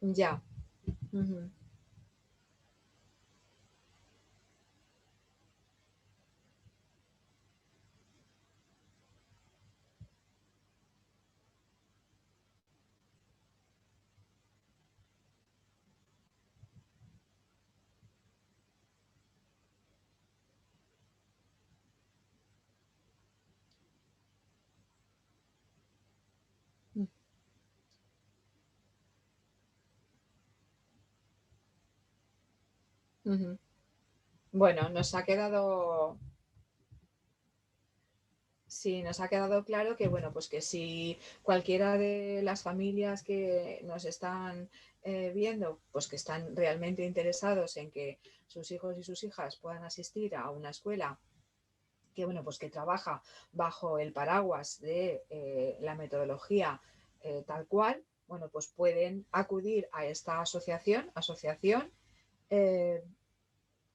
Ya. Uh-huh. Uh-huh. Bueno, nos ha quedado... Sí, nos ha quedado claro que, bueno, pues que si cualquiera de las familias que nos están viendo, pues que están realmente interesados en que sus hijos y sus hijas puedan asistir a una escuela que, bueno, pues que trabaja bajo el paraguas de la metodología tal cual, bueno, pues pueden acudir a esta asociación eh,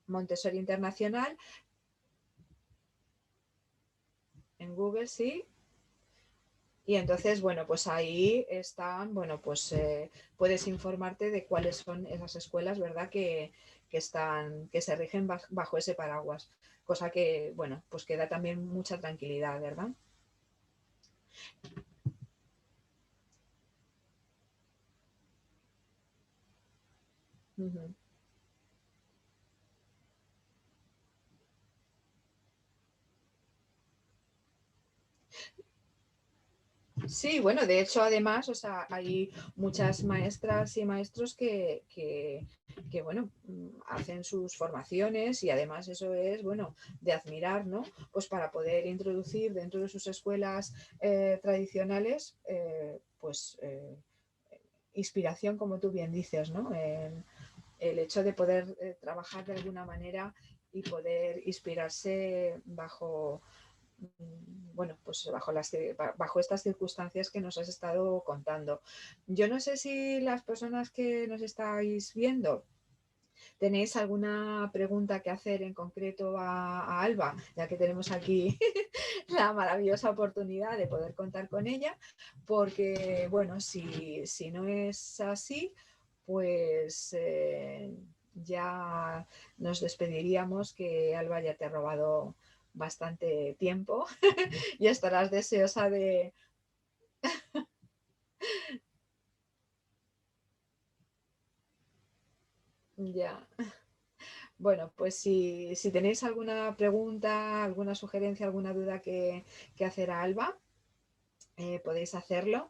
Montessori Internacional, en Google, sí. Y entonces, bueno, pues ahí están, bueno, pues puedes informarte de cuáles son esas escuelas, ¿verdad? Que se rigen bajo ese paraguas. Cosa que, bueno, pues que da también mucha tranquilidad, ¿verdad? Ujú. Sí, bueno, de hecho, además, o sea, hay muchas maestras y maestros que, bueno, hacen sus formaciones y además eso es, bueno, de admirar, ¿no? Pues para poder introducir dentro de sus escuelas tradicionales, pues inspiración, como tú bien dices, ¿no? El hecho de poder trabajar de alguna manera y poder inspirarse bueno, pues bajo estas circunstancias que nos has estado contando. Yo no sé si las personas que nos estáis viendo tenéis alguna pregunta que hacer en concreto a Alba, ya que tenemos aquí la maravillosa oportunidad de poder contar con ella, porque, bueno, si no es así, pues ya nos despediríamos, que Alba ya te ha robado bastante tiempo y estarás deseosa de... Ya. Bueno, pues si tenéis alguna pregunta, alguna sugerencia, alguna duda que hacer a Alba, podéis hacerlo.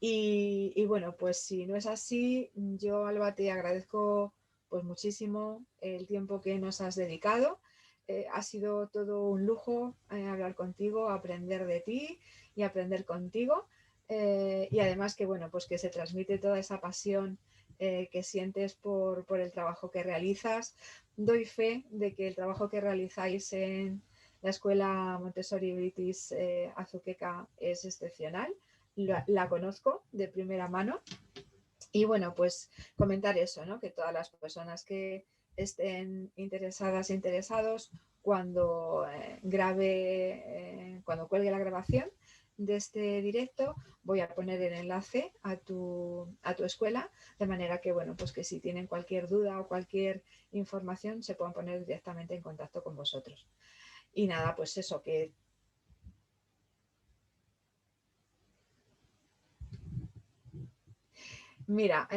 Y bueno, pues si no es así, yo, Alba, te agradezco pues muchísimo el tiempo que nos has dedicado. Ha sido todo un lujo hablar contigo, aprender de ti y aprender contigo. Y además que bueno, pues que se transmite toda esa pasión que sientes por el trabajo que realizas. Doy fe de que el trabajo que realizáis en la Escuela Montessori British Azuqueca es excepcional. La conozco de primera mano. Y bueno, pues comentar eso, ¿no? Que todas las personas que estén interesadas e interesados, cuando cuando cuelgue la grabación de este directo, voy a poner el enlace a tu escuela, de manera que, bueno, pues que si tienen cualquier duda o cualquier información, se puedan poner directamente en contacto con vosotros. Y nada, pues eso, que mira,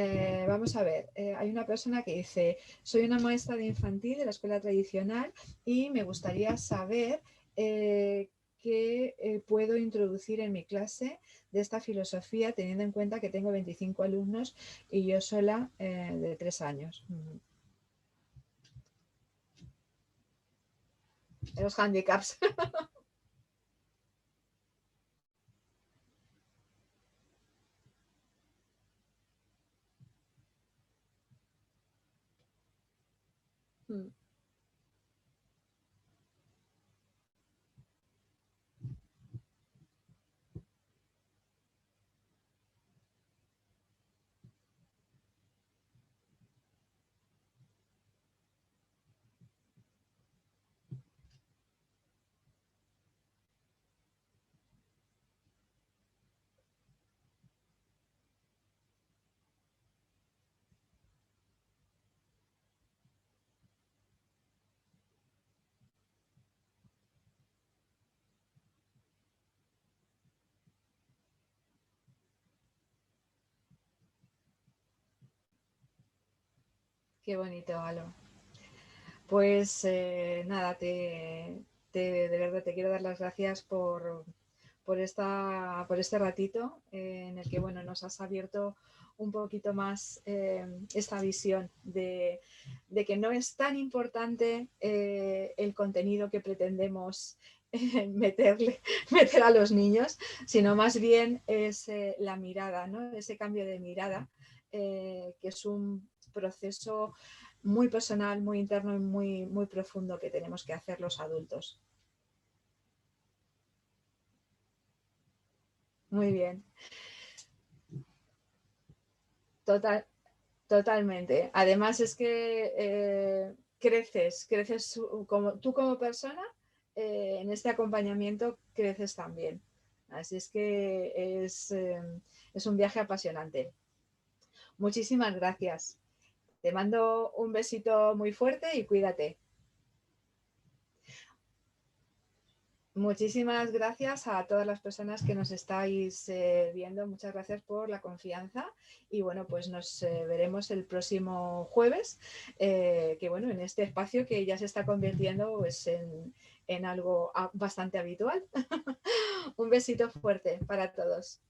vamos a ver, hay una persona que dice, soy una maestra de infantil de la escuela tradicional y me gustaría saber qué puedo introducir en mi clase de esta filosofía, teniendo en cuenta que tengo 25 alumnos y yo sola de 3 años. Los handicaps. Qué bonito, Alo. Pues nada, de verdad te quiero dar las gracias por este ratito en el que bueno, nos has abierto un poquito más esta visión de que no es tan importante el contenido que pretendemos meter a los niños, sino más bien es la mirada, ¿no? Ese cambio de mirada, que es un proceso muy personal, muy interno y muy profundo que tenemos que hacer los adultos. Muy bien. Total, totalmente. Además es que creces como, tú como persona, en este acompañamiento creces también. Así es que es un viaje apasionante. Muchísimas gracias. Te mando un besito muy fuerte y cuídate. Muchísimas gracias a todas las personas que nos estáis viendo. Muchas gracias por la confianza. Y bueno, pues nos veremos el próximo jueves, que bueno, en este espacio que ya se está convirtiendo pues, en algo bastante habitual. Un besito fuerte para todos.